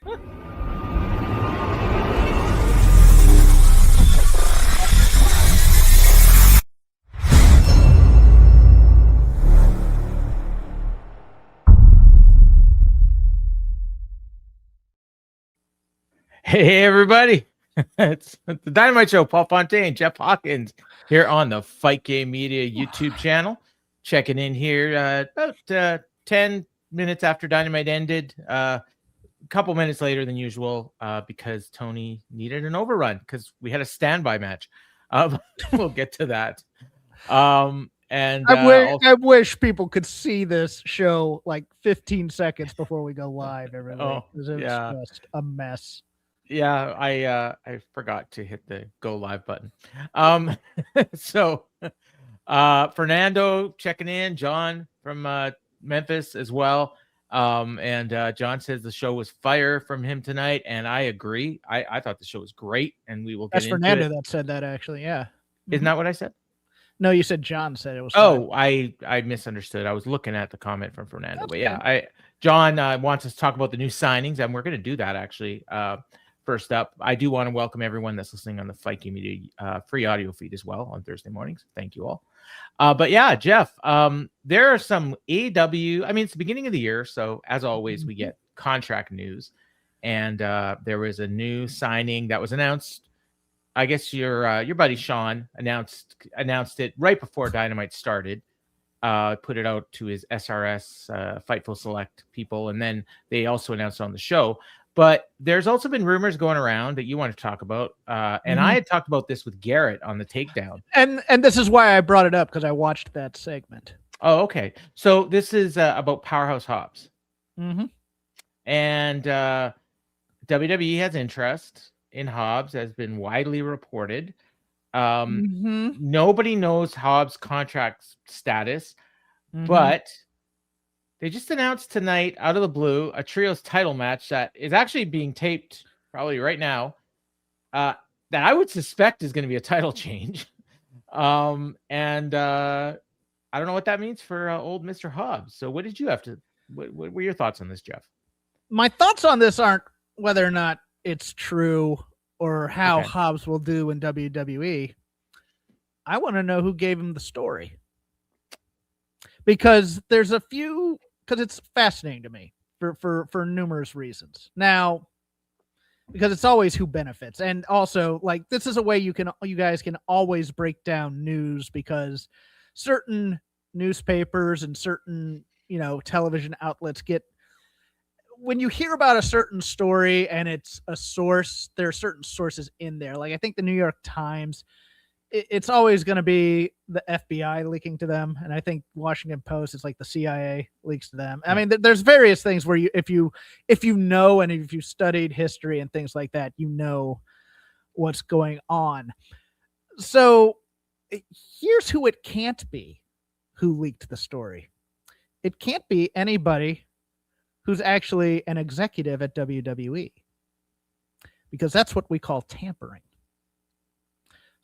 Hey, everybody. It's the Dynamite Show. Paul Fontaine, Jeff Hawkins here on the Fight Game Media YouTube channel. Checking in here about 10 minutes after Dynamite ended. A couple minutes later than usual because Tony needed an overrun because we had a standby match. We'll get to that. And I wish people could see this show like 15 seconds before we go live every week. It was just a mess. Yeah, I forgot to hit the go live button. So Fernando checking in, John from Memphis as well. And John says the show was fire from him tonight, and I agree. I thought the show was great, and we will get into Fernando it. that said that, actually. Yeah. Isn't that what I said? No, you said John said it was fire. I misunderstood. I was looking at the comment from Fernando. That's but yeah, John wants us to talk about the new signings, and we're going to do that actually. First up, I do want to welcome everyone that's listening on the Fight Game Media free audio feed as well on Thursday mornings. Thank you all. But yeah, Jeff, there are some AEW. I mean, it's the beginning of the year, so as always, we get contract news. And there was a new signing that was announced. I guess your buddy Sean announced it right before Dynamite started. Put it out to his SRS Fightful Select people, and then they also announced it on the show. But there's also been rumors going around that you want to talk about. And I had talked about this with Garrett on the Takedown. And this is why I brought it up, because I watched that segment. Oh, okay. So this is about Powerhouse Hobbs. Mm-hmm. And WWE has interest in Hobbs, has been widely reported. Nobody knows Hobbs' contract status, but they just announced tonight, out of the blue, a trios title match that is actually being taped probably right now. That I would suspect is going to be a title change. And I don't know what that means for old Mr. Hobbs. So what did you have to? What were your thoughts on this, Jeff? My thoughts on this aren't whether or not it's true or how Hobbs will do in WWE. I want to know who gave him the story, because there's a few. Because it's fascinating to me for numerous reasons. Now, because it's always who benefits, and also like this is a way you guys can always break down news, because certain newspapers and certain television outlets when you hear about a certain story and it's a source, there are certain sources in there. Like I think the New York Times, it's always going to be the FBI leaking to them. And I think Washington Post is like the CIA leaks to them. I mean, there's various things where if you know, and if you studied history and things like that, you know what's going on. So here's who it can't be who leaked the story. It can't be anybody who's actually an executive at WWE, because that's what we call tampering.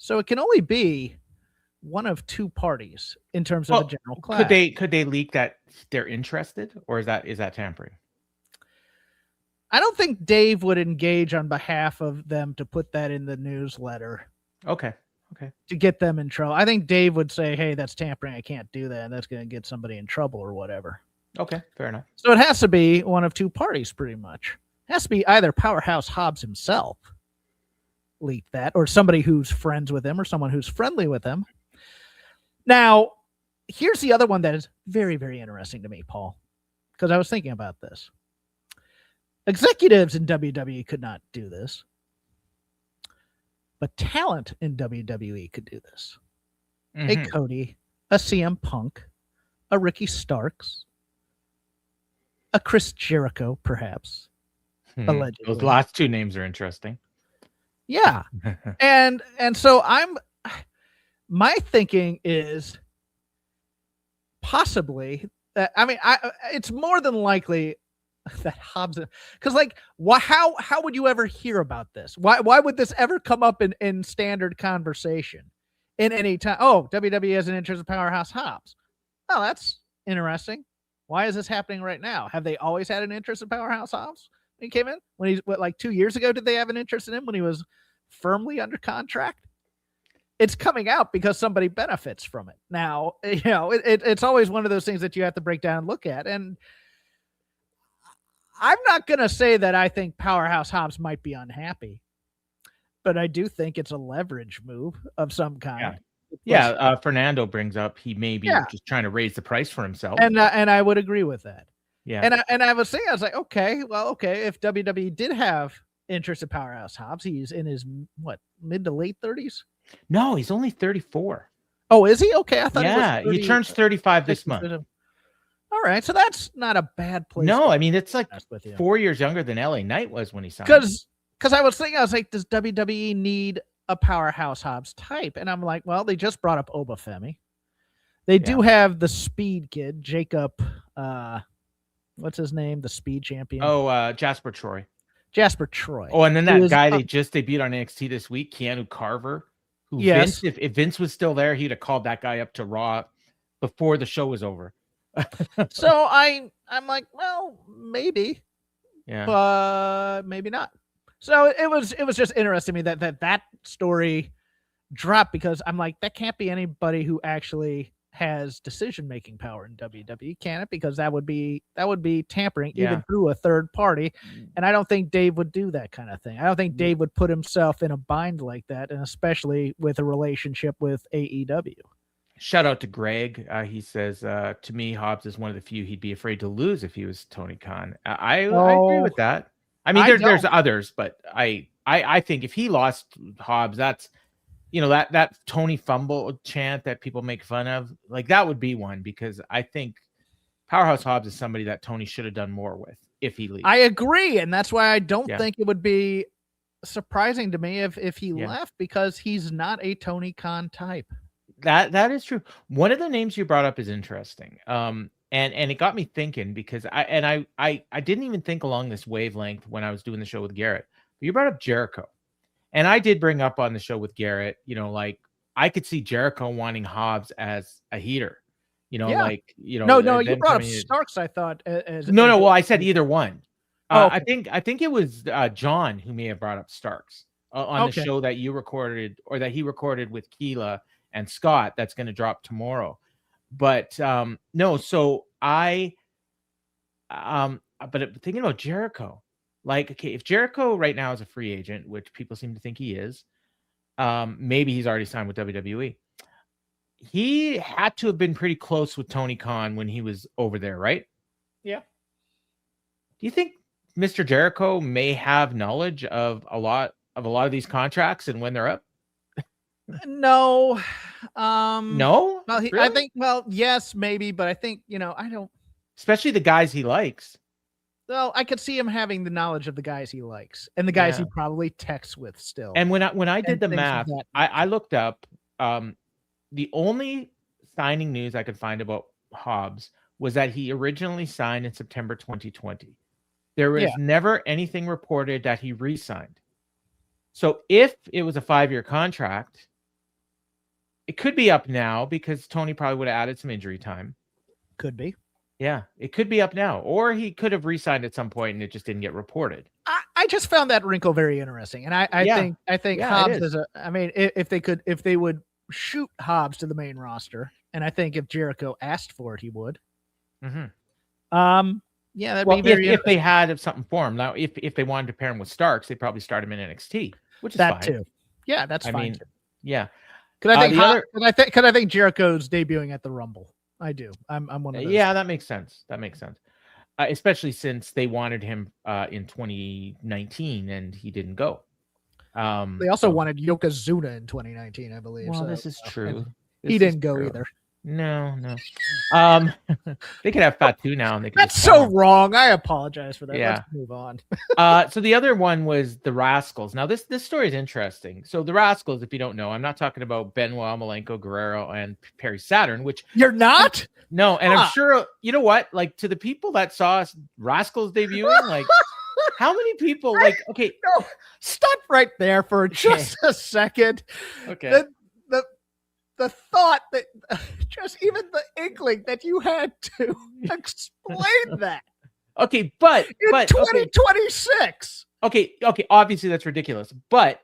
So it can only be one of two parties in terms of the general class. Could they leak that they're interested, or is that tampering? I don't think Dave would engage on behalf of them to put that in the newsletter. Okay. To get them in trouble. I think Dave would say, "Hey, that's tampering. I can't do that. And that's going to get somebody in trouble or whatever." Okay, fair enough. So it has to be one of two parties, pretty much. It has to be either Powerhouse Hobbs himself leaked that, or somebody who's friends with him, or someone who's friendly with him. Now, here's the other one that is very, very interesting to me, Paul, because I was thinking about this. Executives in WWE could not do this, but talent in WWE could do this. A Cody, a CM Punk, a Ricky Starks, a Chris Jericho, perhaps. Allegedly. Those last two names are interesting. Yeah. and so my thinking is possibly that, it's more than likely that Hobbs, because like, how would you ever hear about this? Why would this ever come up in standard conversation in any time? Oh, WWE has an interest in Powerhouse Hobbs. Oh, that's interesting. Why is this happening right now? Have they always had an interest in Powerhouse Hobbs? he came in? When he's like 2 years ago, did they have an interest in him when he was firmly under contract? It's coming out because somebody benefits from it. Now, it's always one of those things that you have to break down and look at. And I'm not going to say that I think Powerhouse Hobbs might be unhappy, but I do think it's a leverage move of some kind. Fernando brings up he may be just trying to raise the price for himself. And I would agree with that. Yeah. And I was saying, I was like, okay, if WWE did have interest in Powerhouse Hobbs, he's in his, mid to late 30s? No, he's only 34. Oh, is he? Okay, I thought he turns 35 this month. All right, so that's not a bad place. No, I mean, it's like 4 years younger than LA Knight was when he signed. Because I was thinking, I was like, does WWE need a Powerhouse Hobbs type? And I'm like, well, they just brought up Obafemi. They do have the Speed kid, Jacob, what's his name? The Speed champion. Oh, Jasper Troy. Oh, and then that guy they just debuted on NXT this week, Keanu Carver, who Vince, if Vince was still there, he'd have called that guy up to Raw before the show was over. So I'm like, well, maybe, but maybe not. So it was just interesting to me that story dropped, because I'm like, that can't be anybody who actually has decision-making power in WWE, can it? Because that would be tampering even through a third party. And I don't think Dave would do that kind of thing. I don't think Dave would put himself in a bind like that, and especially with a relationship with AEW. Shout out to Greg. He says, to me, Hobbs is one of the few he'd be afraid to lose if he was Tony Khan. I agree with that. I mean, there's others, but I think if he lost Hobbs, that's, that Tony fumble chant that people make fun of, like, that would be one, because I think Powerhouse Hobbs is somebody that Tony should have done more with if he leaves. I agree, and that's why I don't think it would be surprising to me if he left, because he's not a Tony Khan type. That is true. One of the names you brought up is interesting. And it got me thinking, because I didn't even think along this wavelength when I was doing the show with Garrett. But you brought up Jericho. And I did bring up on the show with Garrett, like, I could see Jericho wanting Hobbs as a heater. No, you brought up Starks, I thought. Well, I said either one. I think it was John who may have brought up Starks on the show that you recorded, or that he recorded with Keela and Scott, that's going to drop tomorrow. But no, so but thinking about Jericho, like, okay, if Jericho right now is a free agent, which people seem to think he is, maybe he's already signed with WWE. He had to have been pretty close with Tony Khan when he was over there, right? Yeah. Do you think Mr. Jericho may have knowledge of a lot of these contracts and when they're up? No. No? Well, Really? I think, yes, maybe, but I think, I don't. Especially the guys he likes. Well, I could see him having the knowledge of the guys he likes and the guys he probably texts with still. And when I did the math, I looked up the only signing news I could find about Hobbs was that he originally signed in September 2020. There was never anything reported that he re-signed. So if it was a 5-year contract, it could be up now, because Tony probably would have added some injury time. Could be. Yeah, it could be up now. Or he could have re-signed at some point and it just didn't get reported. I just found that wrinkle very interesting. And I think Hobbs is if they would shoot Hobbs to the main roster, and I think if Jericho asked for it, he would. Mm-hmm. That'd be very if they had something for him. Now, if they wanted to pair him with Starks, they'd probably start him in NXT, which is that fine. Too. Yeah, that's fine. Too. Yeah. Because I think Jericho's debuting at the Rumble. I do. I'm one of those. Yeah, that makes sense. Especially since they wanted him in 2019 and he didn't go. They also wanted Yokozuna in 2019, I believe. Well, this is true. He didn't go either. No. They could have Fatu now, and they could. That's so wrong. I apologize for that. Yeah. Let's move on. So the other one was the Rascals. Now this story is interesting. So the Rascals, if you don't know, I'm not talking about Benoit, Malenko, Guerrero, and Perry Saturn, which you're not. No, and I'm sure you know what. Like, to the people that saw Rascals debuting, like, how many people? Like, okay, no, stop right there for just a second. Okay. The thought that just even the inkling that you had to explain that. Okay, but in okay. 2026. Okay, obviously that's ridiculous. But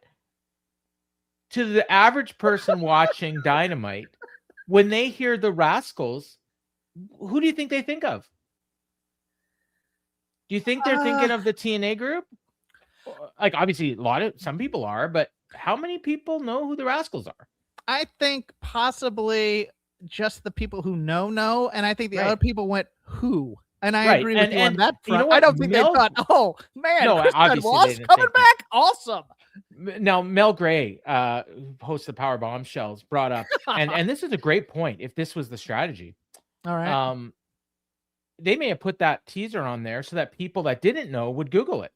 to the average person watching Dynamite, when they hear the Rascals, who do you think they think of? Do you think they're thinking of the TNA group? Like, obviously, some people are, but how many people know who the Rascals are? I think possibly just the people who know, and I think the Right. other people went, who? And I Right. agree with you on that you know front. what? I don't think they thought, oh man, No, Chris obviously they Benoit's didn't coming think that. back, awesome. Now, Mel Gray, who hosts the Power Bombshells, brought up, and this is a great point. If this was the strategy, All right, they may have put that teaser on there so that people that didn't know would Google it.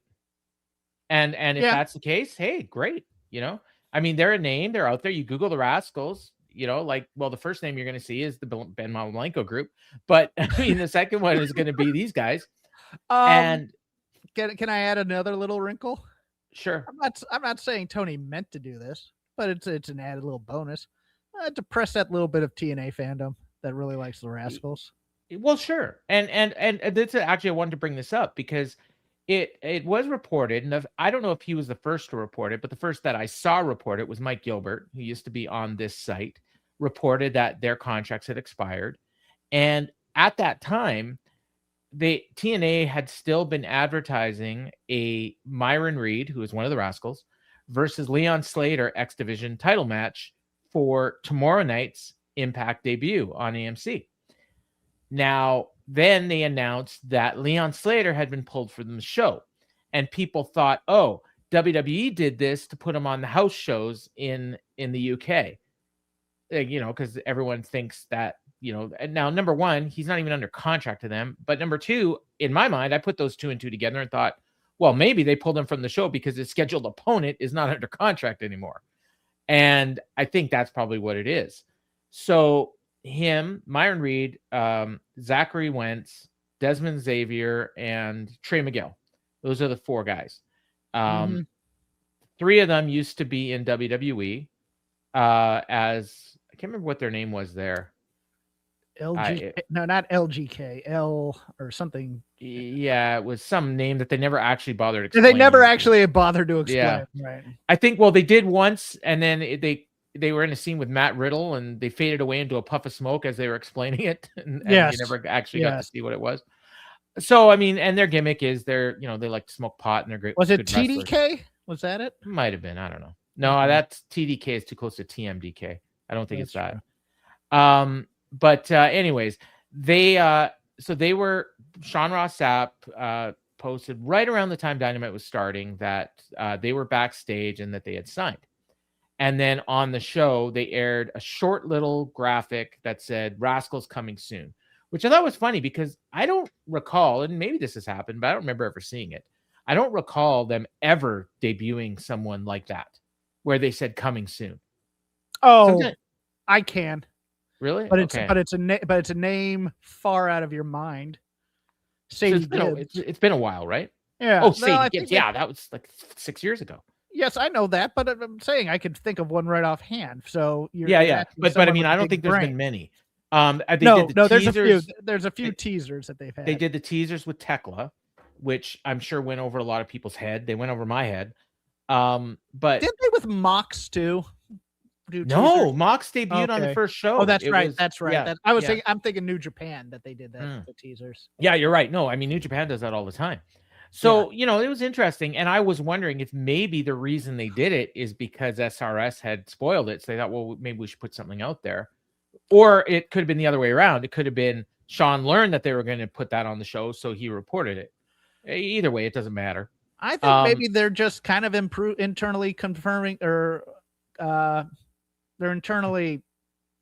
And if Yeah. that's the case, hey, great. You know, I mean, they're a name, they're out there. You Google the Rascals, you know, like, well, the first name you're going to see is the Ben Malenko group, but I mean, the second one is going to be these guys. And can I add another little wrinkle? Sure. I'm not saying Tony meant to do this, but it's an added little bonus to press that little bit of TNA fandom that really likes the Rascals. Well, sure. And that's actually, I wanted to bring this up because it was reported, and I don't know if he was the first to report it, but the first that I saw report it was Mike Gilbert, who used to be on this site, reported that their contracts had expired. And at that time, TNA had still been advertising a Myron Reed, who is one of the Rascals, versus Leon Slater X Division title match for tomorrow night's Impact debut on AMC. Now, then they announced that Leon Slater had been pulled from the show, and people thought, oh, WWE did this to put him on the house shows in the UK. You know, because everyone thinks that, you know, and now, number one, he's not even under contract to them. But number two, in my mind, I put those two and two together and thought, well, maybe they pulled him from the show because his scheduled opponent is not under contract anymore. And I think that's probably what it is. So him, Myron Reed, Zachary Wentz, Desmond Xavier, and Trey Miguel. Those are the four guys. Three of them used to be in WWE as, I can't remember what their name was there. No, not LGK, L or something. Yeah, it was some name that they never actually bothered explaining. They never actually bothered to explain. Yeah. Right. I think, well, they did once, and then they were in a scene with Matt Riddle, and they faded away into a puff of smoke as they were explaining it, and you never actually got to see what it was. So, I mean, and their gimmick is they like to smoke pot, and they're great. Was it TDK? Wrestlers. Was that it? Might have been. I don't know. No, that's TDK is too close to TMDK. I don't think it's that. True. But anyways, they were, Sean Ross Sapp posted right around the time Dynamite was starting that they were backstage and that they had signed. And then on the show, they aired a short little graphic that said Rascals coming soon, which I thought was funny because I don't recall, and maybe this has happened, but I don't remember ever seeing it. I don't recall them ever debuting someone like that where they said coming soon. Oh, I can. Really? But it's a name far out of your mind. Sadie Gibbs. It's been a while, right? Yeah. Oh, Sadie Gibbs. Yeah, that was like 6 years ago. Yes, I know that, but I'm saying I could think of one right offhand. So yeah. But I mean, I don't think there's been many. There's a few. There's a few teasers that they've had. They did the teasers with Tekla, which I'm sure went over a lot of people's head. They went over my head. But did they with Mox too? No, Mox debuted on the first show. Oh, that's right. That's right. Yeah, I was thinking. I'm thinking New Japan that they did that with the teasers. Yeah, you're right. No, I mean New Japan does that all the time. So it was interesting, and I was wondering if maybe the reason they did it is because SRS had spoiled it. So they thought, well, maybe we should put something out there, or it could have been the other way around. It could have been Sean learned that they were going to put that on the show, so he reported it. Either way, it doesn't matter. I think maybe they're just kind of internally confirming or. They're internally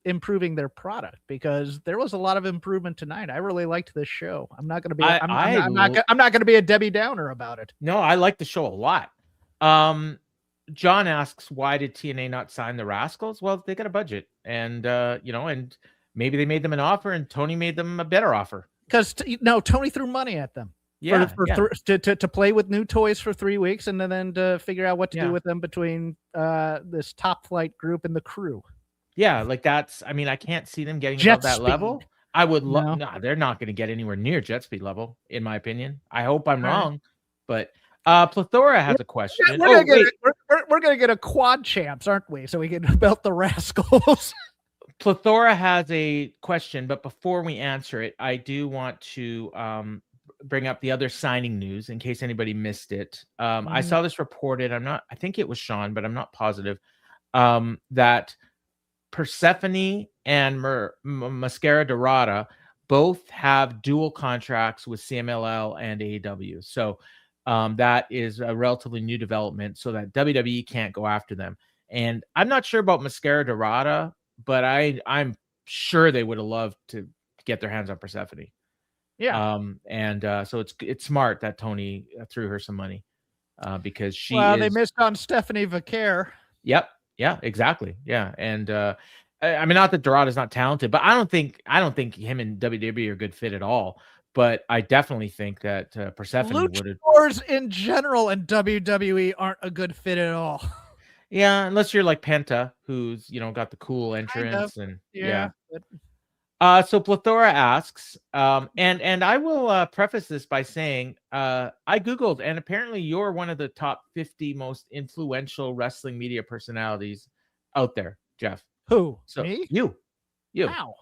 improving their product because there was a lot of improvement tonight. I really liked this show. I'm not going to be. I'm not going to be a Debbie Downer about it. No, I like the show a lot. John asks, why did TNA not sign the Rascals? Well, they got a budget, and and maybe they made them an offer, and Tony made them a better offer. Because Tony threw money at them. To play with new toys for 3 weeks and then to figure out what to do with them between this top flight group and the crew. Yeah, like that's, I mean, I can't see them getting above that level. I would love. No. No, they're not going to get anywhere near jet speed level, in my opinion. I hope I'm All right. wrong, but Plethora has a question. We're gonna get a quad champs, aren't we? So we can belt the Rascals. Plethora has a question, but before we answer it, I do want to bring up the other signing news in case anybody missed it. I saw this reported. I think it was Sean, but I'm not positive. That Persephone and Mascara Dorada both have dual contracts with CMLL and AEW. So that is a relatively new development so that WWE can't go after them. And I'm not sure about Mascara Dorada, but I'm sure they would have loved to get their hands on Persephone. Yeah. So it's smart that Tony threw her some money because she they missed on Stephanie Vaquer. Yep. Yeah, exactly. Yeah. And I mean, not that Dorada's not talented, but I don't think him and WWE are a good fit at all. But I definitely think that Persephone would have. Luchadors in general in WWE aren't a good fit at all. Yeah, unless you're like Penta, who's got the cool entrance and yeah. So Plethora asks, and I will preface this by saying I Googled, and apparently you're one of the top 50 most influential wrestling media personalities out there, Jeff. Who? So me? You. How?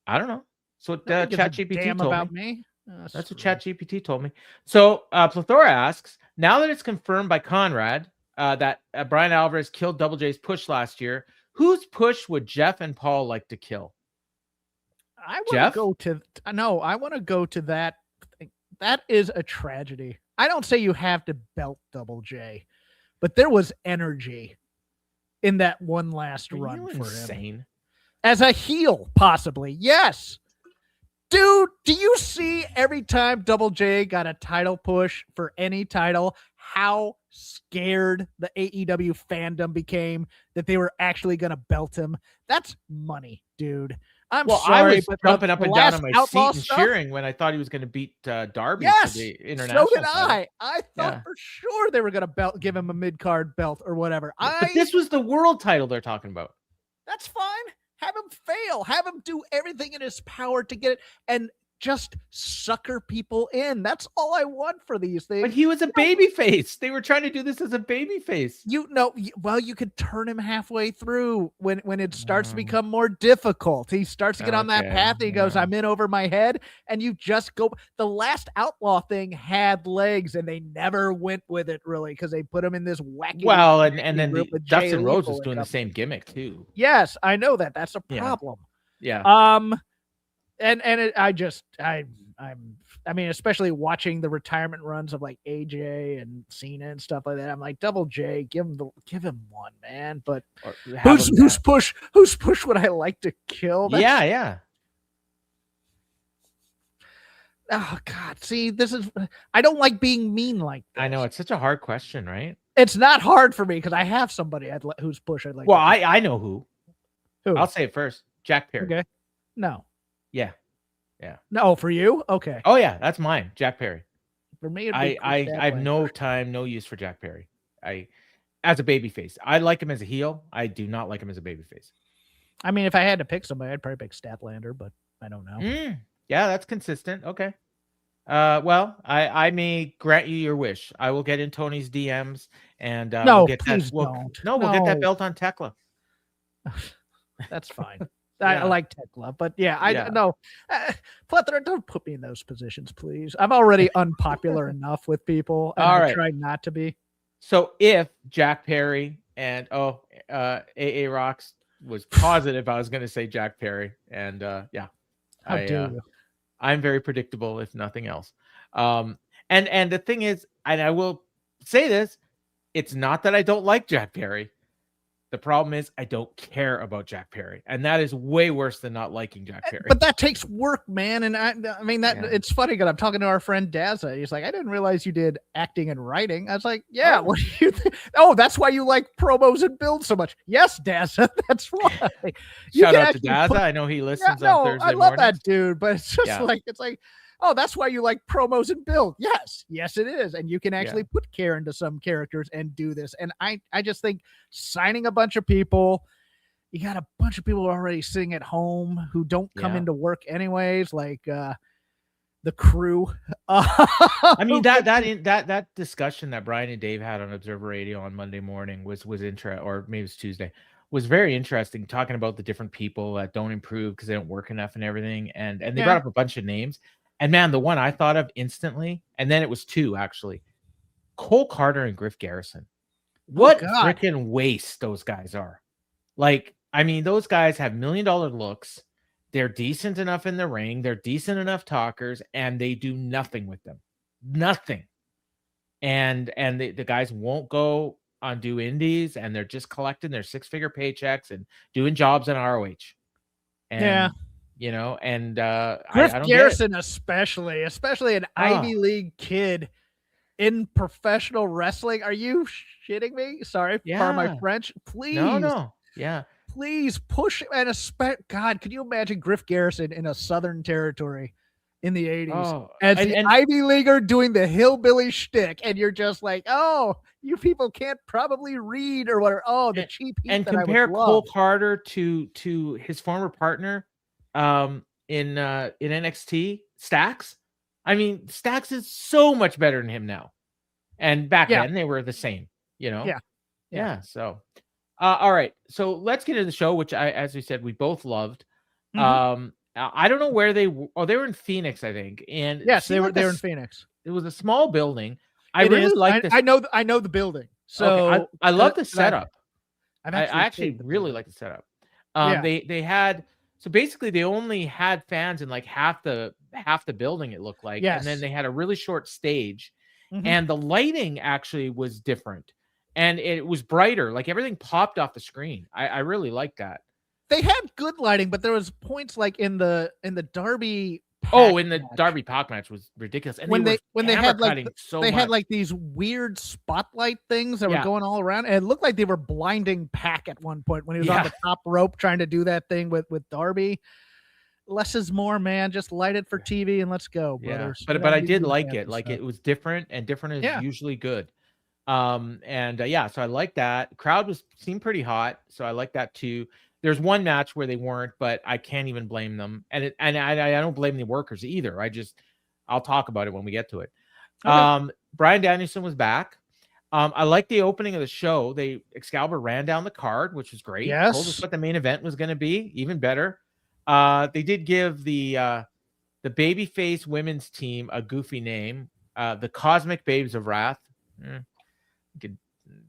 I don't know. So ChatGPT told about me. That's what ChatGPT told me. So Plethora asks, now that it's confirmed by Conrad that Brian Alvarez killed Double J's push last year, whose push would Jeff and Paul like to kill? I want to go to that. That is a tragedy. I don't say you have to belt Double J, but there was energy in that one last run for him. As a heel, possibly. Yes. Dude, do you see every time Double J got a title push for any title, how scared the AEW fandom became that they were actually going to belt him? That's money, dude. I'm sorry, I was but jumping up and down on my seat and cheering when I thought he was going to beat Darby for the international. So did I. I thought for sure they were going to give him a mid-card belt or whatever. But this was the world title they're talking about. That's fine. Have him fail. Have him do everything in his power to get it and just sucker people in. That's all I want for these things. But he was a baby face. They were trying to do this as a baby face. You could turn him halfway through when it starts to become more difficult. He starts to get on that path. And he goes, I'm in over my head. And you just go. The last Outlaw thing had legs and they never went with it really because they put him in this wacky. Well, and then Dustin Rhodes was doing the same gimmick too. Yes, I know that. That's a problem. Yeah. I mean, especially watching the retirement runs of like AJ and Cena and stuff like that. I'm like, Double J, give him one, man. But whose push would I like to kill? Yeah. Oh God, see, I don't like being mean like this. I know it's such a hard question, right? It's not hard for me because I have somebody whose push I'd like. Well, I know who. Who? I'll say it first. Jack Perry. Okay. No. Yeah. No, for you? Okay. Oh yeah, that's mine. Jack Perry. For me, I have no use for Jack Perry. As a babyface, I like him as a heel. I do not like him as a babyface. I mean, if I had to pick somebody, I'd probably pick Statlander, but I don't know. Yeah, that's consistent. Okay. Well, I may grant you your wish. I will get in Tony's DMs and we'll get please that. We'll get that belt on Tekla. That's fine. I like Tekla, but I know. Plethora, don't put me in those positions, please. I'm already unpopular enough with people, and I try not to be. So if Jack Perry and AA Rocks was positive, I was going to say Jack Perry, and how dare you? I'm very predictable, if nothing else. And the thing is, and I will say this, it's not that I don't like Jack Perry. The problem is I don't care about Jack Perry, and that is way worse than not liking Jack Perry. But that takes work, man. And I mean that it's funny because I'm talking to our friend Dazza. He's like, I didn't realize you did acting and writing. I was like, yeah. What do you think? Oh, that's why you like promos and builds so much. Yes, Dazza, that's why. Shout out to Dazza. I know he listens on Thursday mornings. I love that dude, but it's just it's like. Oh, that's why you like promos and build. Yes, it is. And you can actually put care into some characters and do this. And I just think signing a bunch of people, you got a bunch of people already sitting at home who don't come into work anyways, like the crew. I mean, that discussion that Brian and Dave had on Observer Radio on Monday morning was interesting, or maybe it's Tuesday, was very interesting, talking about the different people that don't improve because they don't work enough and everything. And they brought up a bunch of names. And man, the one I thought of instantly, and then it was two actually, Cole Carter and Griff Garrison. What freaking waste those guys are. Like, I mean, those guys have $1 million looks. They're decent enough in the ring. They're decent enough talkers, and they do nothing with them. Nothing. And the guys won't go on do indies, and they're just collecting their 6-figure paychecks and doing jobs in ROH. And, you know, and Griff Garrison, especially an Ivy League kid in professional wrestling. Are you shitting me? Sorry, pardon my French. Please. No. Yeah. Please push and God, could you imagine Griff Garrison in a Southern territory in the 80s as the Ivy Leaguer doing the hillbilly shtick, and you're just like, oh, you people can't probably read or whatever. Oh, the cheap heat. And compare Cole Carter to his former partner in NXT, Stax. I mean, Stax is so much better than him now. And back then they were the same, you know? Yeah. So all right, so let's get into the show, which as we said, we both loved. I don't know where they were in Phoenix, I think. And yes, they were in Phoenix. It was a small building. I really like this. I know the building. So I love the setup. I actually really like the setup. They had, so basically they only had fans in like half the building, it looked like. And then they had a really short stage, and the lighting actually was different. And it was brighter, like everything popped off the screen. I really liked that. They had good lighting, but there was points like in the Darby. Darby Pac match was ridiculous. And when they had like these weird spotlight things that were going all around, and it looked like they were blinding Pac at one point when he was on the top rope trying to do that thing with Darby. Less is more, man. Just light it for TV and let's go, brothers. But I did like it. Like it was different, and different is usually good. So I like that. Crowd seemed pretty hot, so I like that too. There's one match where they weren't, but I can't even blame them, and I don't blame the workers either. I'll talk about it when we get to it. Okay. Bryan Danielson was back. I like the opening of the show. Excalibur ran down the card, which was great. Yes. Told us what the main event was going to be, even better. They did give the babyface women's team a goofy name, the Cosmic Babes of Wrath.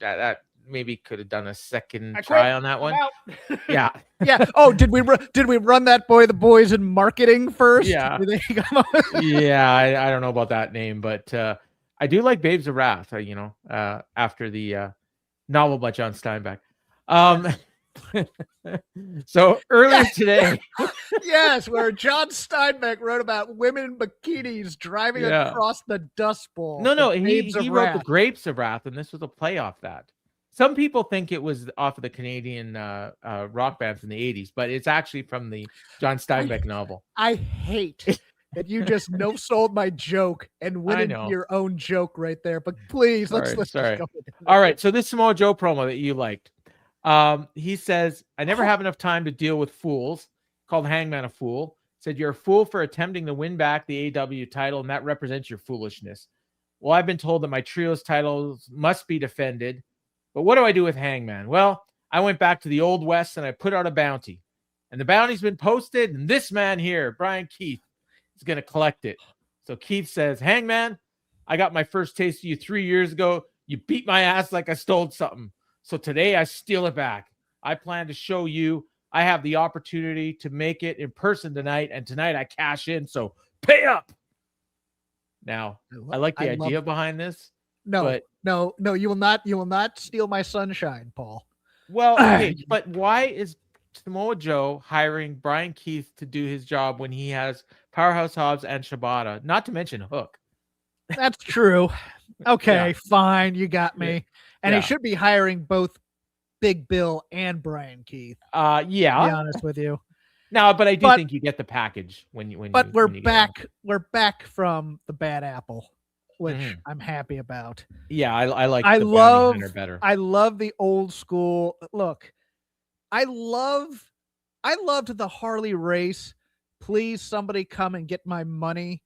That maybe could have done a second try on that one. Yeah. Oh, did we run the boys in marketing first? Yeah. I don't know about that name, but I do like Babes of Wrath. After the novel by John Steinbeck. So earlier today, yes, where John Steinbeck wrote about women in bikinis driving across the Dust Bowl. No, he wrote the Grapes of Wrath, and this was a play off that. Some people think it was off of the Canadian rock bands in the 80s, but it's actually from the John Steinbeck novel. I hate that you just no-sold my joke and went into your own joke right there. But please, let's go. All right, so this Samoa Joe promo that you liked. He says, I never have enough time to deal with fools. Called Hangman a fool. Said, you're a fool for attempting to win back the AEW title, and that represents your foolishness. Well, I've been told that my trios titles must be defended. But what do I do with Hangman? Well, I went back to the Old West and I put out a bounty. And the bounty's been posted, and this man here, Brian Keith, is going to collect it. So Keith says, Hangman, I got my first taste of you 3 years ago. You beat my ass like I stole something. So today I steal it back. I plan to show you I have the opportunity to make it in person tonight, and tonight I cash in, so pay up. Now, I like the idea behind this. No, you will not steal my sunshine, Paul. Well, okay, but why is Samoa Joe hiring Brian Keith to do his job when he has Powerhouse Hobbs and Shibata, not to mention Hook? That's true. Okay, fine, you got me. And he should be hiring both Big Bill and Brian Keith. To be honest with you. No, but I do think you get the package when. But we're back from the bad apple, which I'm happy about. Yeah, I love the Bounty Hunter better. I love the old school look. I loved the Harley Race. Please, somebody come and get my money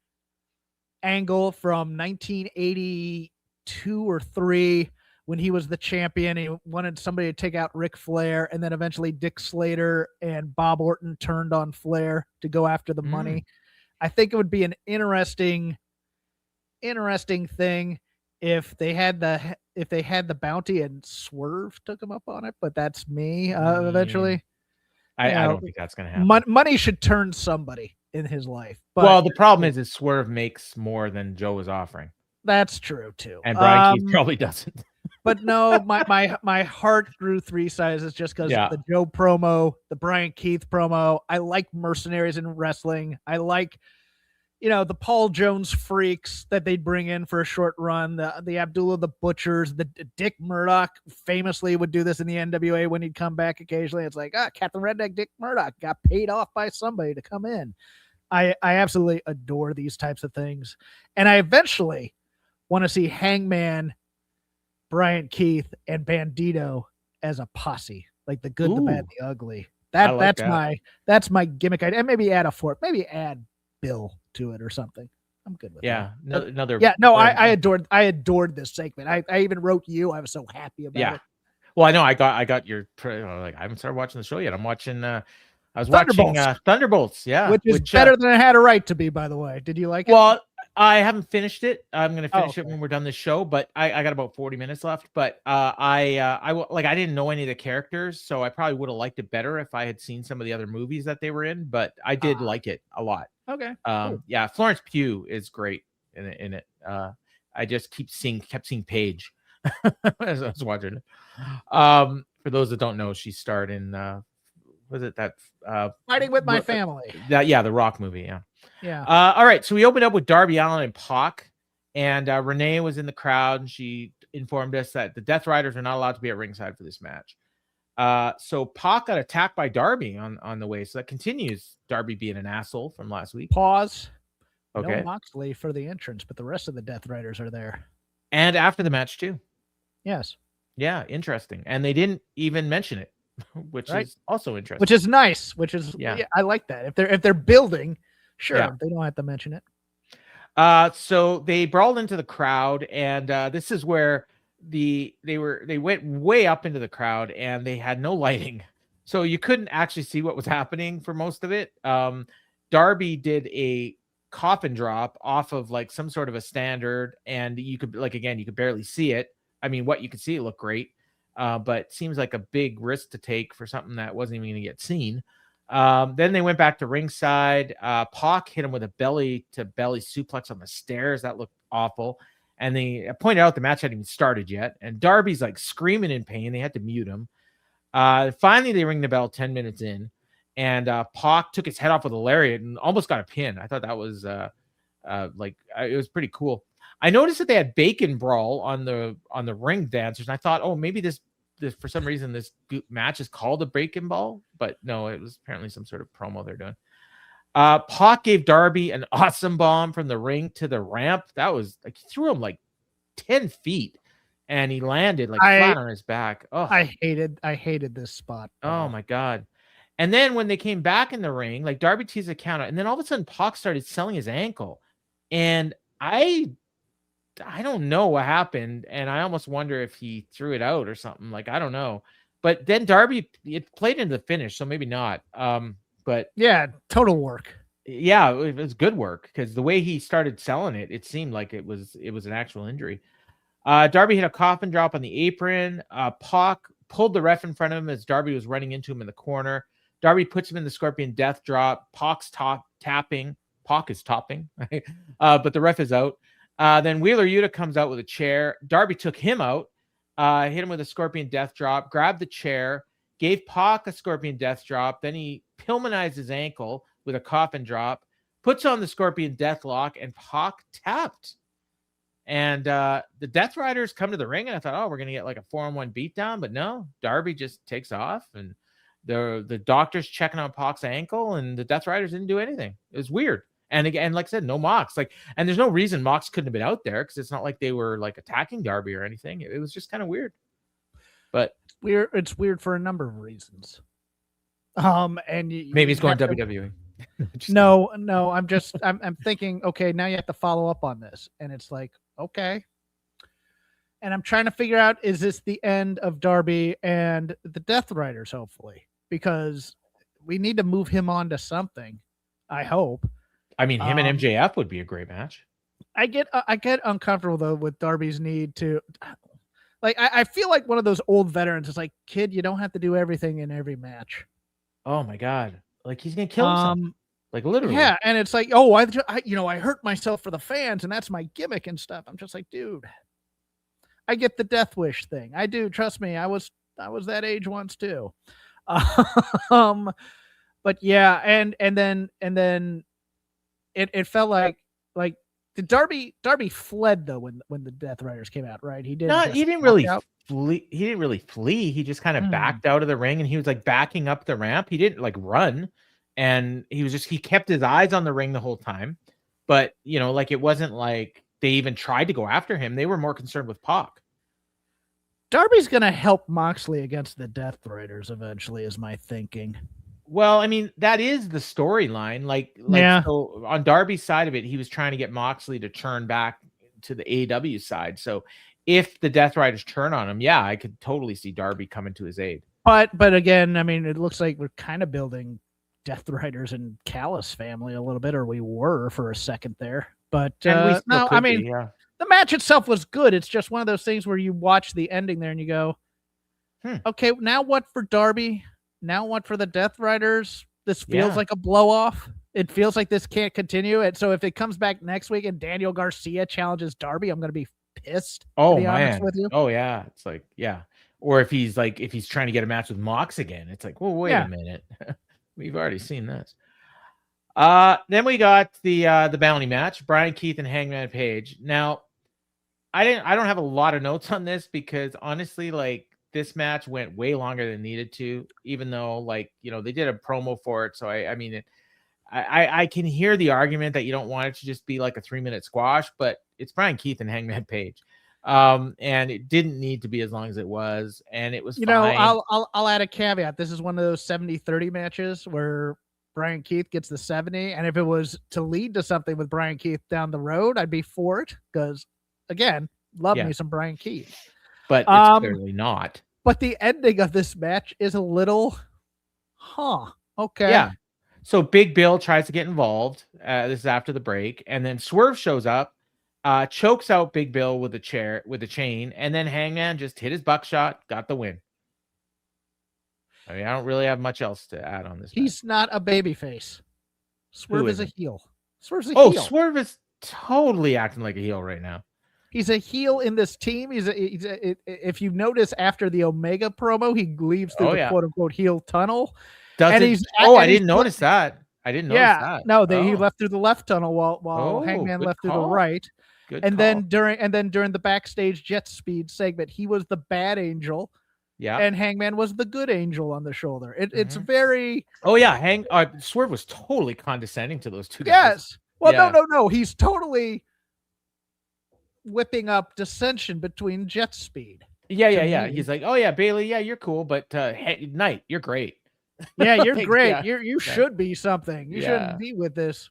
angle from 1982 or 3 when he was the champion. He wanted somebody to take out Ric Flair, and then eventually Dick Slater and Bob Orton turned on Flair to go after the money. I think it would be an interesting thing if they had the bounty and Swerve took him up on it, but that's me eventually. I don't think that's going to happen. Money should turn somebody in his life. But, well, the problem is Swerve makes more than Joe was offering. That's true too. And Brian Keith probably doesn't. But no, my heart grew 3 sizes just because the Joe promo, the Brian Keith promo. I like mercenaries in wrestling. I like, the Paul Jones freaks that they'd bring in for a short run, the Abdullah the Butchers, the Dick Murdoch famously would do this in the NWA when he'd come back occasionally. It's like, Captain Redneck Dick Murdoch got paid off by somebody to come in. I absolutely adore these types of things. And I eventually want to see Hangman, Brian Keith, and Bandido as a posse, like the good, the bad, the ugly. That's my gimmick idea. And maybe add a fourth, maybe add Bill to it or something. I'm good with that. I adored this segment. I even wrote you. I was so happy about it. Well, I know I got your I haven't started watching the show yet. I'm watching I was watching Thunderbolts, which is better than it had a right to be, by the way. Did you like it? Well, I haven't finished it. I'm going to finish it when we're done this show, but I got about 40 minutes left. But I didn't know any of the characters, so I probably would have liked it better if I had seen some of the other movies that they were in. But I did like it a lot. Okay. Cool. Yeah, Florence Pugh is great in it. I just kept seeing Paige as I was watching it. For those that don't know, she starred in was it that Fighting with My Family? The Rock movie. Yeah. All right. So we opened up with Darby Allin and Pac, and Renee was in the crowd, and she informed us that the Death Riders are not allowed to be at ringside for this match. So Pac got attacked by Darby on the way. So that continues Darby being an asshole from last week. Pause. Okay. No Moxley for the entrance, but the rest of the Death Riders are there. And after the match too. Yes. Yeah, interesting. And they didn't even mention it, which is also interesting. Which is nice. I like that. If they're building, sure, they don't have to mention it. So they brawled into the crowd, and this is where they went way up into the crowd, and they had no lighting, so you couldn't actually see what was happening for most of it. Darby did a coffin drop off of like some sort of a standard, and you could you could barely see it. I mean, what you could see, it looked great, but it seems like a big risk to take for something that wasn't even going to get seen. Then they went back to ringside. Pac hit him with a belly to belly suplex on the stairs. That looked awful. And they pointed out the match hadn't even started yet. And Darby's like screaming in pain. They had to mute him. Finally, they ring the bell 10 minutes in. And Pac took his head off with a lariat and almost got a pin. I thought that was it was pretty cool. I noticed that they had Bacon Brawl on the ring dancers. And I thought, maybe this for some reason this match is called a Bacon Ball. But no, it was apparently some sort of promo they're doing. Pac gave Darby an awesome bomb from the ring to the ramp. That was like, he threw him like 10 feet and he landed like flat on his back. Oh, I hated this spot. Oh my God. And then when they came back in the ring, like Darby teased a counter, and then all of a sudden Pac started selling his ankle. And I don't know what happened. And I almost wonder if he threw it out or something. Like, I don't know. But then Darby, it played into the finish, so maybe not. But yeah, total work. Yeah, it was good work because the way he started selling it, it seemed like it was an actual injury. Darby hit a coffin drop on the apron. Pac pulled the ref in front of him as Darby was running into him in the corner. Darby puts him in the Scorpion Death Drop. Pac's tapping. Pac is topping, right? But the ref is out. Then Wheeler Yuta comes out with a chair. Darby took him out, hit him with a Scorpion Death Drop, grabbed the chair, gave Pac a Scorpion Death Drop. Then he Pillmanized his ankle with a coffin drop, puts on the Scorpion Deathlock, and Pac tapped. And the Death Riders come to the ring, and I thought, we're going to get like a 4-on-1 beatdown. But no, Darby just takes off, and the doctor's checking on Pac's ankle, and the Death Riders didn't do anything. It was weird. And again, like I said, no Mox. And there's no reason Mox couldn't have been out there because it's not like they were like attacking Darby or anything. It was just kind of weird. But it's weird for a number of reasons. And Maybe he's you going have to- WWE. No, I'm thinking, okay, now you have to follow up on this. And it's like, okay. And I'm trying to figure out, is this the end of Darby and the Death Riders, hopefully? Because we need to move him on to something, I hope. I mean, him and MJF would be a great match. I get uncomfortable, though, with Darby's need to... Like, I feel like one of those old veterans is like, kid, you don't have to do everything in every match. Oh, my God. Like, he's going to kill himself. Like, literally. Yeah, and it's like, oh, I hurt myself for the fans, and that's my gimmick and stuff. I'm just like, dude... I get the death wish thing. I do. Trust me. I was that age once too. But yeah. And then it felt like the Darby fled though when the Death Riders came out, right? He didn't. He didn't really flee. He didn't really flee. He just kind of backed out of the ring, and he was like backing up the ramp. He didn't like run, and he kept his eyes on the ring the whole time. But like it wasn't like they even tried to go after him. They were more concerned with Pac. Darby's going to help Moxley against the Death Riders eventually, is my thinking. Well, I mean, that is the storyline. So on Darby's side of it, he was trying to get Moxley to turn back to the AEW side. So if the Death Riders turn on him, I could totally see Darby coming to his aid. But again, I mean, it looks like we're kind of building Death Riders and Callis family a little bit, or we were for a second there. But no, I mean, the match itself was good. It's just one of those things where you watch the ending there and you go, okay, now what for Darby? Now what for the Death Riders? This feels like a blow off. It feels like this can't continue. And so if it comes back next week and Daniel Garcia challenges Darby, I'm going to be pissed. Oh, to be man. honest with you. Oh, yeah. It's like, yeah. Or if he's trying to get a match with Mox again, it's like, well, wait a minute. We've already seen this. Then we got the bounty match, Brian Keith and Hangman Page. Now, I don't have a lot of notes on this because honestly, like this match went way longer than needed to, even though they did a promo for it. So I can hear the argument that you don't want it to just be like a 3-minute squash, but it's Brian Keith and Hangman Page. And it didn't need to be as long as it was, and it was fine. I'll add a caveat. This is one of those 70-30 matches where Brian Keith gets the 70, and if it was to lead to something with Brian Keith down the road, I'd be for it because again, love me some Brian Keith. But it's clearly not. But the ending of this match is a little okay. Yeah. So Big Bill tries to get involved. This is after the break, and then Swerve shows up. Chokes out Big Bill with a chain, and then Hangman just hit his buckshot, got the win. I mean, I don't really have much else to add on this. He's not a babyface. Swerve is a heel. Swerve's a heel. Swerve is totally acting like a heel right now. He's a heel in this team. If you notice after the Omega promo, he leaves through the quote unquote heel tunnel. I didn't notice that. I didn't notice that. No, he left through the left tunnel while Hangman left through the right. Then during the backstage jet speed segment, he was the bad angel. Yeah. And Hangman was the good angel on the shoulder. It's very. Oh yeah. Swerve was totally condescending to those two guys. Yes. Well, no. He's totally whipping up dissension between jet speed. Yeah. He's like, oh yeah, Bailey, yeah, you're cool, but hey, Knight, you're great. Yeah, you're great. You should be something. You shouldn't be with this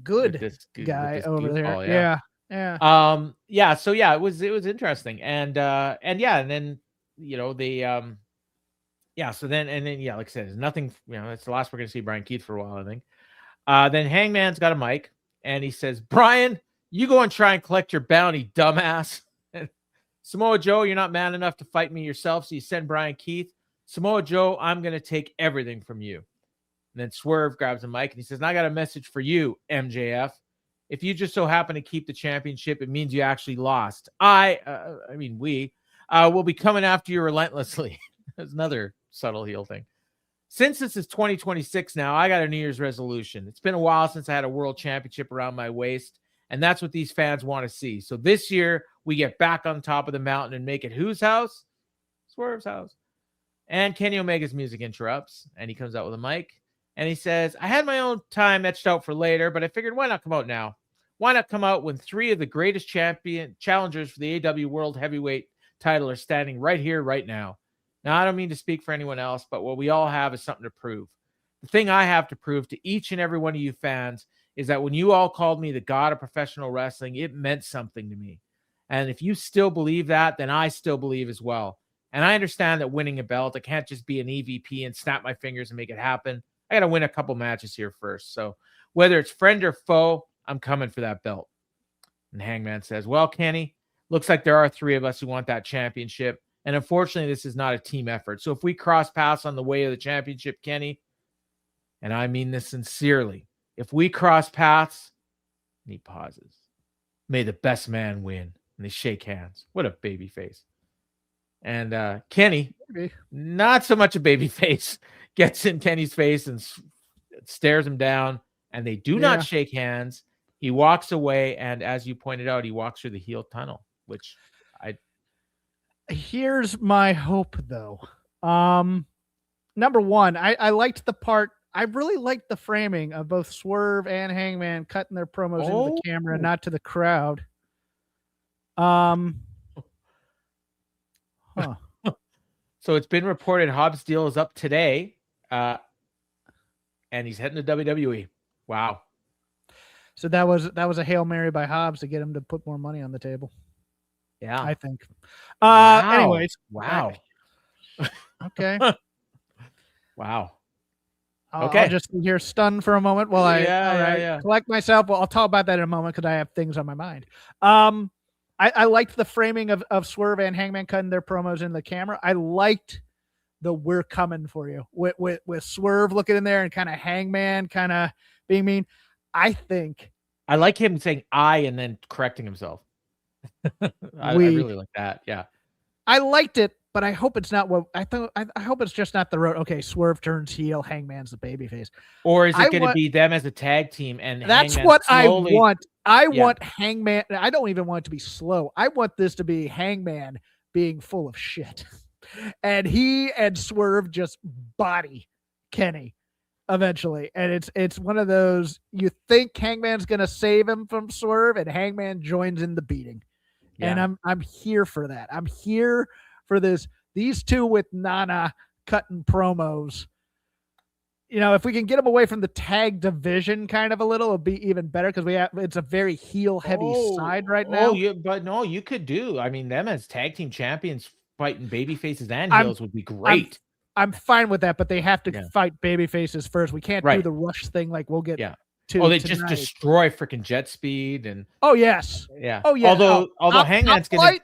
good guy over there. Yeah. So it was interesting, and then like I said, there's nothing. That's the last we're gonna see Brian Keith for a while, I think. Then Hangman's got a mic, and he says, "Brian, you go and try and collect your bounty, dumbass." Samoa Joe, you're not man enough to fight me yourself, so you send Brian Keith. Samoa Joe, I'm going to take everything from you. And then Swerve grabs a mic and he says, I got a message for you, MJF. If you just so happen to keep the championship, it means you actually lost. We will be coming after you relentlessly. That's another subtle heel thing. Since this is 2026 now, I got a New Year's resolution. It's been a while since I had a world championship around my waist, and that's what these fans want to see. So this year, we get back on top of the mountain and make it whose house? Swerve's house. And Kenny Omega's music interrupts, and he comes out with a mic, and he says, I had my own time etched out for later, but I figured, why not come out now? Why not come out when 3 of the greatest challengers for the AEW World Heavyweight title are standing right here, right now? Now, I don't mean to speak for anyone else, but what we all have is something to prove. The thing I have to prove to each and every one of you fans is that when you all called me the god of professional wrestling, it meant something to me. And if you still believe that, then I still believe as well. And I understand that winning a belt, I can't just be an EVP and snap my fingers and make it happen. I got to win a couple matches here first. So whether it's friend or foe, I'm coming for that belt. And Hangman says, well, Kenny, looks like there are 3 of us who want that championship. And unfortunately, this is not a team effort. So if we cross paths on the way of the championship, Kenny, and I mean this sincerely, if we cross paths, and he pauses, may the best man win. And they shake hands. What a baby face. And Kenny, not so much a baby face, gets in Kenny's face and stares him down. And they do not shake hands. He walks away. And as you pointed out, he walks through the heel tunnel, which Here's my hope, though. Number one, I liked the part. I really liked the framing of both Swerve and Hangman cutting their promos into the camera, not to the crowd. So it's been reported Hobbs' deal is up today, and he's heading to WWE. Wow. So that was a Hail Mary by Hobbs to get him to put more money on the table. Yeah, I think. Wow. Anyways. Wow. Okay. Wow. I'll just be here stunned for a moment while I collect myself. Well, I'll talk about that in a moment because I have things on my mind. I liked the framing of Swerve and Hangman cutting their promos in the camera. I liked the "we're coming for you" with Swerve looking in there and kind of Hangman kind of being mean. I like him saying "I" and then correcting himself. I really like that. Yeah, I liked it, but I hope it's not what I thought. I hope it's just not the road. Okay, Swerve turns heel, Hangman's the babyface, or is it going to be them as a tag team? And that's Hangman what slowly... I want. I want Hangman. I don't even want it to be slow. I want this to be Hangman being full of shit, and he and Swerve just body Kenny eventually. And it's one of those, you think Hangman's going to save him from Swerve, and Hangman joins in the beating. Yeah. And I'm here for that. I'm here for this. These two with Nana cutting promos. You know, if we can get them away from the tag division kind of a little, it'll be even better because it's a very heel heavy side right now. You could do. I mean, them as tag team champions fighting baby faces and heels would be great. I'm fine with that, but they have to fight baby faces first. We can't do the rush thing like we'll get to. They just destroy freaking Jet Speed and yeah. Although Hangman's gonna.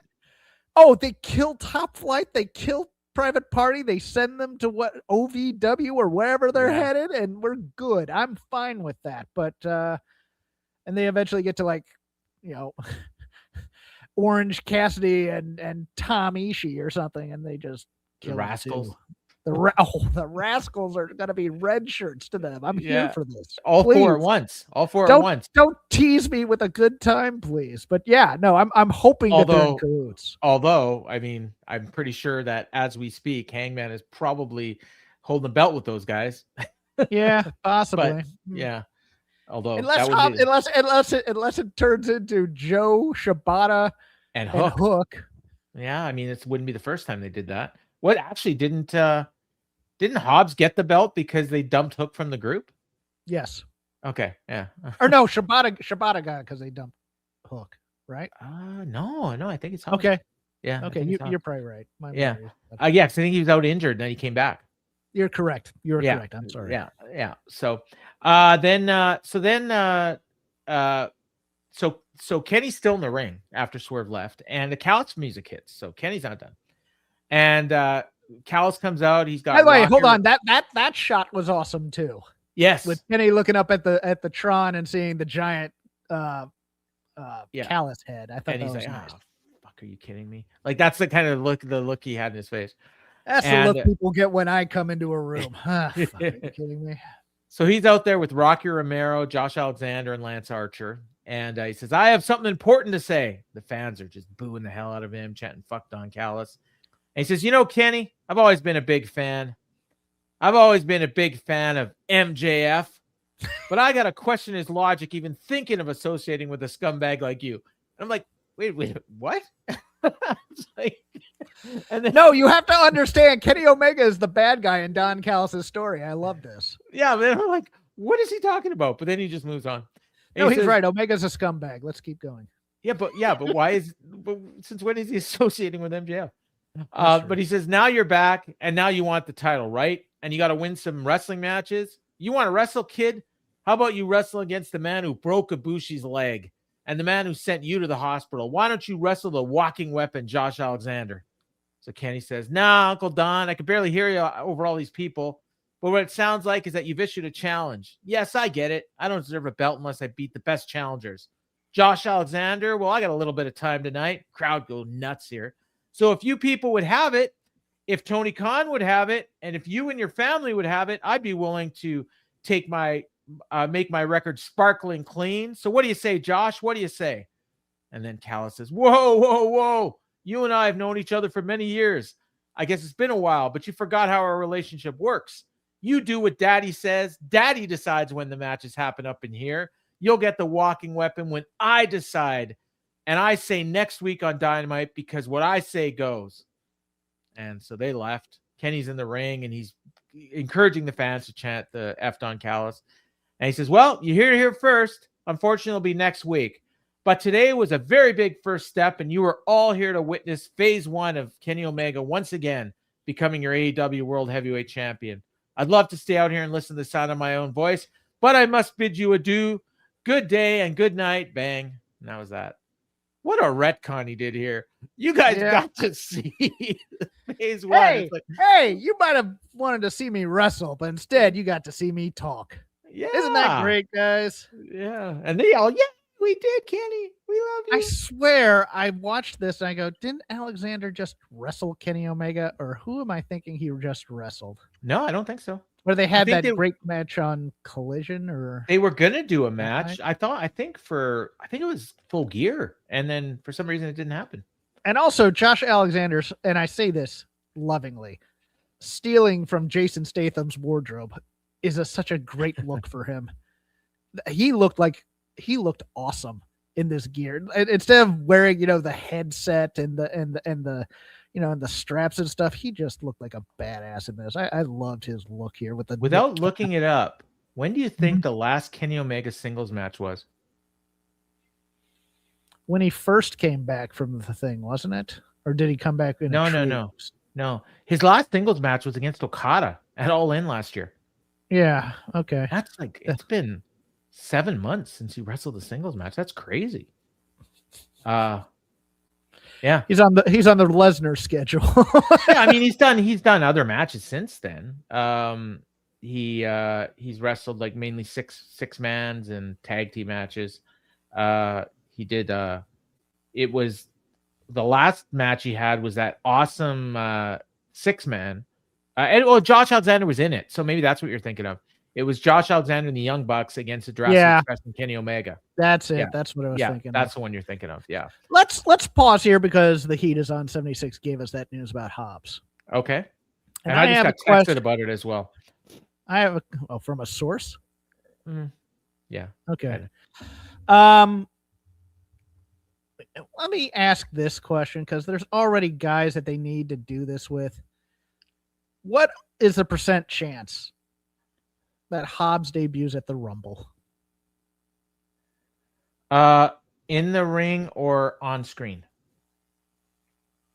They kill Top Flight. They kill Private Party. They send them to OVW or wherever they're headed, and we're good. I'm fine with that. But and they eventually get to Orange Cassidy and Tom Ishii or something, and they just kill the Rascals. The Rascals are going to be red shirts to them. I'm here for this. All four at once. Don't tease me with a good time, please. But I'm hoping that they're in cahoots. Although, I mean, I'm pretty sure that as we speak, Hangman is probably holding the belt with those guys. Yeah, possibly. Although unless it turns into Joe, Shibata, and Hook. Yeah, I mean, it wouldn't be the first time they did that. What actually didn't Hobbs get the belt because they dumped Hook from the group? Yes. Okay. Yeah. Or no, Shibata got because they dumped Hook, right? No, I think it's Hobbs. Okay. Yeah. Okay, you're probably right. Because I think he was out injured, and then he came back. You're correct. You're correct. I'm sorry. Yeah. So So Kenny's still in the ring after Swerve left, and the Callis music hits. So Kenny's not done. And Callis comes out. He's got. By the way, hold on. That shot was awesome too. Yes, with Kenny looking up at the Tron and seeing the giant Callis head. I thought that was nice. Oh, fuck, are you kidding me? Like that's the kind of look he had in his face. That's the look people get when I come into a room. Fuck, are you kidding me? So he's out there with Rocky Romero, Josh Alexander, and Lance Archer. And he says, I have something important to say. The fans are just booing the hell out of him, chanting, fuck Don Callis. And he says, Kenny, I've always been a big fan. I've always been a big fan of MJF. But I got to question his logic even thinking of associating with a scumbag like you. And I'm like, wait, what? It's like, and then, No, you have to understand Kenny Omega is the bad guy in Don Callis' story. I love this. yeah, man, I'm like, what is he talking about? But then he just moves on. And No, he he's says, right. Omega's a scumbag. Let's keep going. but why is? But since when is he associating with MJF? That's true. But he says, now you're back, and now you want the title, right? And you got to win some wrestling matches. You want to wrestle, kid? How about you wrestle against the man who broke Ibushi's leg and the man who sent you to the hospital? Why don't you wrestle the walking weapon, Josh Alexander? So Kenny says, nah, Uncle Don, I can barely hear you over all these people. But what it sounds like is that you've issued a challenge. Yes, I get it. I don't deserve a belt unless I beat the best challengers. Josh Alexander, well, I got a little bit of time tonight. Crowd go nuts here. So if you people would have it, if Tony Khan would have it, and if you and your family would have it, I'd be willing to take my make my record sparkling clean. So what do you say, Josh? What do you say? And then Callis says, whoa. You and I have known each other for many years. I guess it's been a while, but you forgot how our relationship works. You do what Daddy says. Daddy decides when the matches happen up in here. You'll get the walking weapon when I decide. And I say next week on Dynamite because what I say goes. And so they left. Kenny's in the ring and he's encouraging the fans to chant the F Don Callis. And he says, well, you hear it here first. Unfortunately, it'll be next week. But today was a very big first step, and you were all here to witness phase 1 of Kenny Omega once again becoming your AEW World Heavyweight Champion. I'd love to stay out here and listen to the sound of my own voice, but I must bid you adieu. Good day and good night. Bang. And that was that. What a retcon he did here. You guys got to see phase 1. Hey, you might have wanted to see me wrestle, but instead you got to see me talk. Yeah. Isn't that great, guys? Yeah. And they all, we did, Kenny. We love you. I swear I watched this and I go, didn't Alexander just wrestle Kenny Omega? Or who am I thinking he just wrestled? No, I don't think so. Where they had that great match on Collision, or they were gonna do a match. I think it was Full Gear, and then for some reason it didn't happen. And also Josh Alexander's, and I say this lovingly, stealing from Jason Statham's wardrobe is such a great look for him. He looked awesome in this gear. Instead of wearing, the headset and the and the straps and stuff, he just looked like a badass in this. I loved his look here with the. Without looking it up, when do you think the last Kenny Omega singles match was? When he first came back from the thing, wasn't it? Or did he come back in? No. His last singles match was against Okada at All In last year. Yeah. Okay. That's it's been 7 months since he wrestled a singles match. That's crazy. Yeah, he's on the Lesnar schedule. Yeah, I mean he's done other matches since then. He's wrestled like mainly six mans and tag team matches. He did. It was the last match he had was that awesome 6-man. And Josh Alexander was in it, so maybe that's what you're thinking of. It was Josh Alexander and the Young Bucks against the Jurassic Express and Kenny Omega. That's it. Yeah. That's what I was thinking. That's the one you're thinking of. Yeah. Let's pause here because the Heat is on 76 gave us that news about Hobbs. Okay. And I just got texted about it as well. I have from a source. Yeah. Okay. Let me ask this question because there's already guys that they need to do this with. What is the % chance that Hobbs debuts at the Rumble? In the ring or on screen?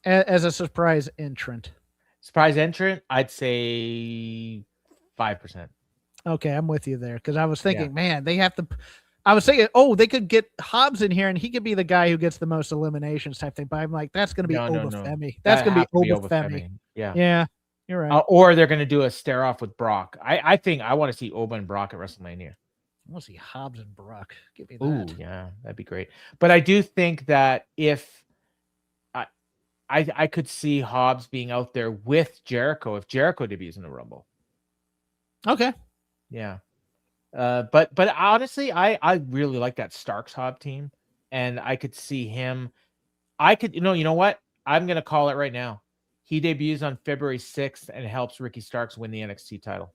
As a surprise entrant. Surprise entrant, I'd say 5%. Okay, I'm with you there because I was thinking, man, they have to. I was thinking, they could get Hobbs in here and he could be the guy who gets the most eliminations type thing. But I'm like, that's going to be Obafemi. That's going to be Obafemi. Yeah. You're right. Or they're going to do a stare off with Brock. I think I want to see Oba and Brock at WrestleMania. I want to see Hobbs and Brock. Give me that. Ooh, yeah, that'd be great. But I do think that if I could see Hobbs being out there with Jericho if Jericho debuts in the Rumble. Okay. Yeah. But honestly, I really like that Starks Hobbs team, and I could see him. You know what? I'm gonna call it right now. He debuts on February 6th and helps Ricky Starks win the NXT title.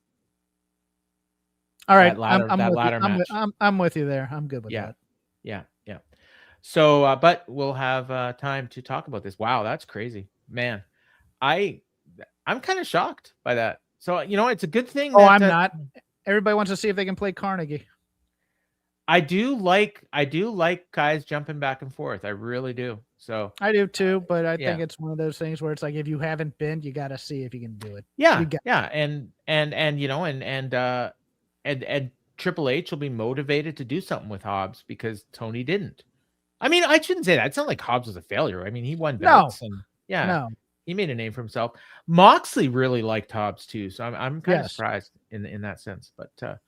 All right, I'm with you there. I'm good with that. Yeah. So, but we'll have time to talk about this. Wow, that's crazy, man. I'm kind of shocked by that. So, it's a good thing Oh, that I'm not. Everybody wants to see if they can play Carnegie. I do like guys jumping back and forth. I really do. So I do too, but I yeah. think it's one of those things where it's like if you haven't been, you got to see if you can do it. Yeah, You got- yeah, and Triple H will be motivated to do something with Hobbs because Tony didn't. I mean, I shouldn't say that. It's not like Hobbs was a failure. I mean, he won belts and No. he made a name for himself. Moxley really liked Hobbs too, so I'm kind of Yes. surprised in that sense. But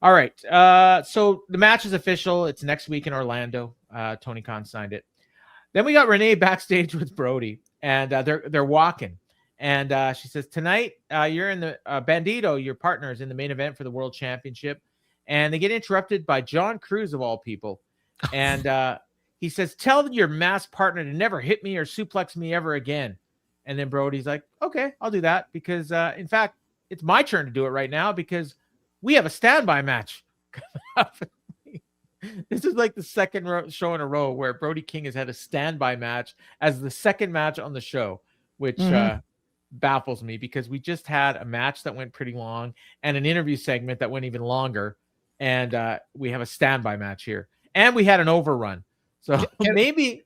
all right, so the match is official. It's next week in Orlando. Tony Khan signed it. Then we got Renee backstage with Brody, and they're walking. And she says, tonight, you're in the Bandido, your partner is in the main event for the World Championship. And they get interrupted by John Cruz, of all people. And he says, tell your masked partner to never hit me or suplex me ever again. And then Brody's like, okay, I'll do that. Because, in fact, it's my turn to do it right now because we have a standby match. This is like the second show in a row where Brody King has had a standby match as the second match on the show, which baffles me because we just had a match that went pretty long and an interview segment that went even longer. And we have a standby match here. And we had an overrun. So maybe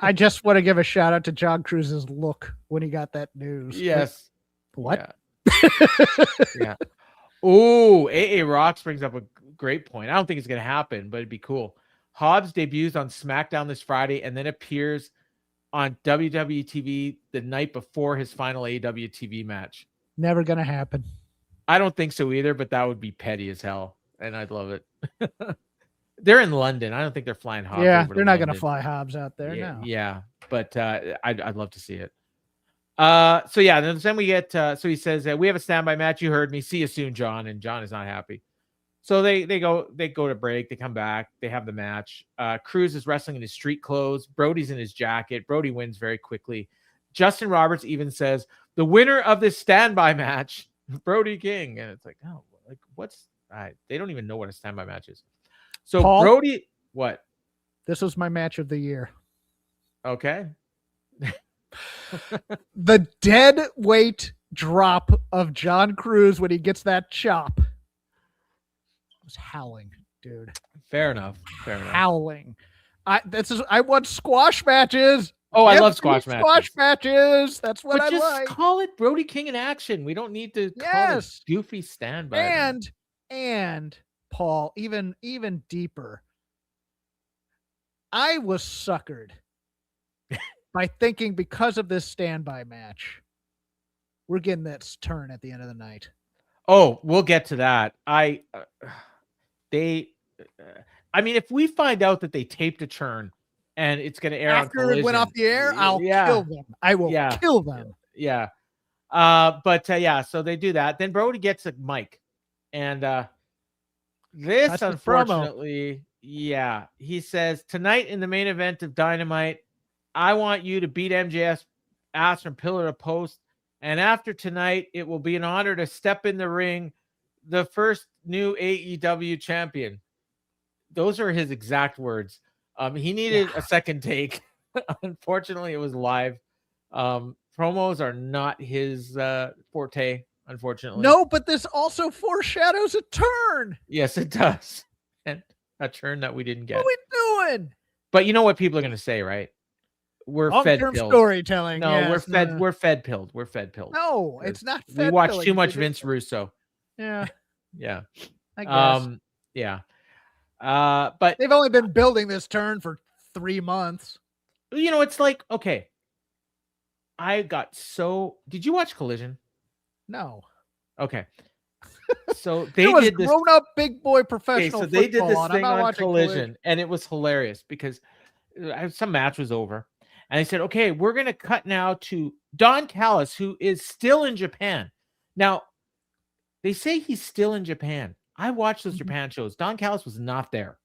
I just want to give a shout out to John Cruz's look when he got that news. Yes. What? Yeah. Oh, AA Rocks brings up a great point. I don't think it's going to happen, but it'd be cool. Hobbs debuts on SmackDown this Friday and then appears on WWE TV the night before his final AEW TV match. Never going to happen. I don't think so either, but that would be petty as hell, and I'd love it. They're in London. I don't think they're flying Hobbs. Yeah, they're not going to fly Hobbs out there. Yeah, no. Yeah, but I'd love to see it. So yeah, then we get so he says we have a standby match. You heard me. See you soon, John. And John is not happy. So they go to break. They come back. They have the match. Cruz is wrestling in his street clothes. Brody's in his jacket. Brody wins very quickly. Justin Roberts even says the winner of this standby match, Brody King. And it's like, oh, like what's they don't even know what a standby match is. So Paul, Brody, what? This was my match of the year. Okay. The dead weight drop of John Cruz when he gets that chop. I was howling, dude. Fair enough. Howling. I want squash matches. Oh, I love squash matches. Squash matches. That's what I just like. Call it Brody King in action. We don't need to call it goofy standby. And Paul, even deeper. I was suckered by thinking because of this standby match, we're getting that turn at the end of the night. Oh, we'll get to that. I mean, if we find out that they taped a turn and it's going to air after on Collision, it went off the air, I'll kill them. I will kill them. Yeah. So they do that. Then Brody gets a mic, and this that's unfortunately, he says tonight in the main event of Dynamite, I want you to beat MJF's ass from pillar to post. And after tonight, it will be an honor to step in the ring, the first new AEW champion. Those are his exact words. He needed a second take. Unfortunately, it was live. Promos are not his forte, unfortunately. No, but this also foreshadows a turn. Yes, it does. And a turn that we didn't get. What are we doing? But you know what people are going to say, right? We're long-term storytelling. No, yes. We're fed pilled. We're fed pilled. No, it's not fed. We watch too much Vince Russo. Yeah. Yeah. I guess. Yeah. But they've only been building this turn for 3 months. You know, it's like, okay. Did you watch Collision? No. Okay. So they did this grown up big boy professional. Okay, so they did this thing on Collision, and it was hilarious because some match was over. And they said, okay, we're going to cut now to Don Callis, who is still in Japan. Now, they say he's still in Japan. I watched those Japan shows. Don Callis was not there.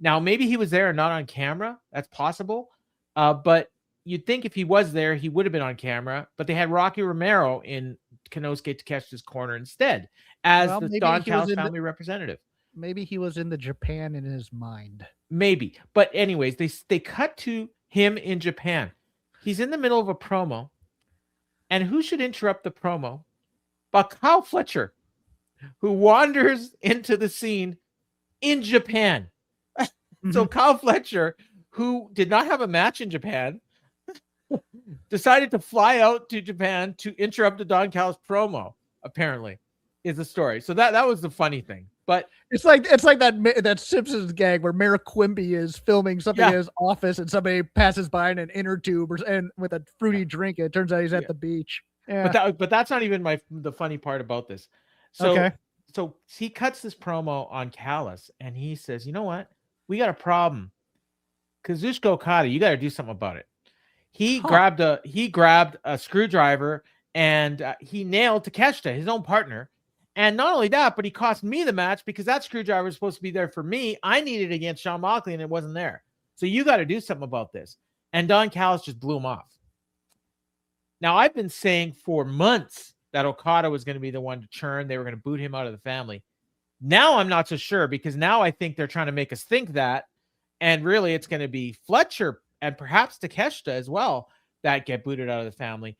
Now, maybe he was there and not on camera. That's possible. But you'd think if he was there, he would have been on camera. But they had Rocky Romero in Konosuke Takeshi's corner instead as the Don Callis family representative. maybe he was in the Japan in his mind. Maybe. But anyways, they cut to him in Japan. He's in the middle of a promo. And who should interrupt the promo but Kyle Fletcher, who wanders into the scene in Japan. So Kyle Fletcher, who did not have a match in Japan, decided to fly out to Japan to interrupt the Don Callis promo, apparently, is the story. So that was the funny thing. But it's like that Simpsons gag where Mayor Quimby is filming something in his office and somebody passes by in an inner tube and with a fruity drink. And it turns out he's at the beach. Yeah. But that's not even the funny part about this. So he cuts this promo on Callis and he says, you know what? We got a problem. Kazuchika Okada, you got to do something about it. He grabbed a screwdriver and he nailed Takeshita, his own partner. And not only that, but he cost me the match because that screwdriver was supposed to be there for me. I needed it against Shawn Moxley and it wasn't there. So you got to do something about this. And Don Callis just blew him off. Now, I've been saying for months that Okada was going to be the one to churn. They were going to boot him out of the family. Now I'm not so sure because now I think they're trying to make us think that. And really, it's going to be Fletcher and perhaps Takeshita as well that get booted out of the family.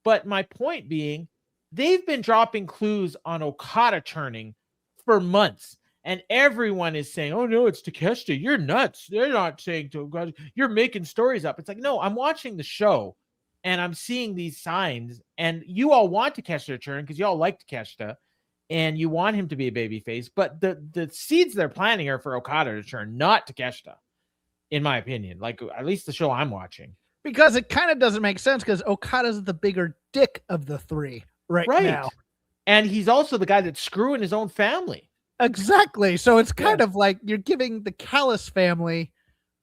But my point being, they've been dropping clues on Okada churning for months. And everyone is saying, oh, no, it's Takeshita. You're nuts. They're not saying to Okada. You're making stories up. It's like, no, I'm watching the show and I'm seeing these signs. And you all want Takeshita to turn because you all like Takeshita and you want him to be a babyface. But the seeds they're planting are for Okada to turn, not Takeshita, in my opinion. Like, at least the show I'm watching. Because it kind of doesn't make sense because Okada's the bigger dick of the three right now. And he's also the guy that's screwing his own family. Exactly. So it's kind of like you're giving the Callis family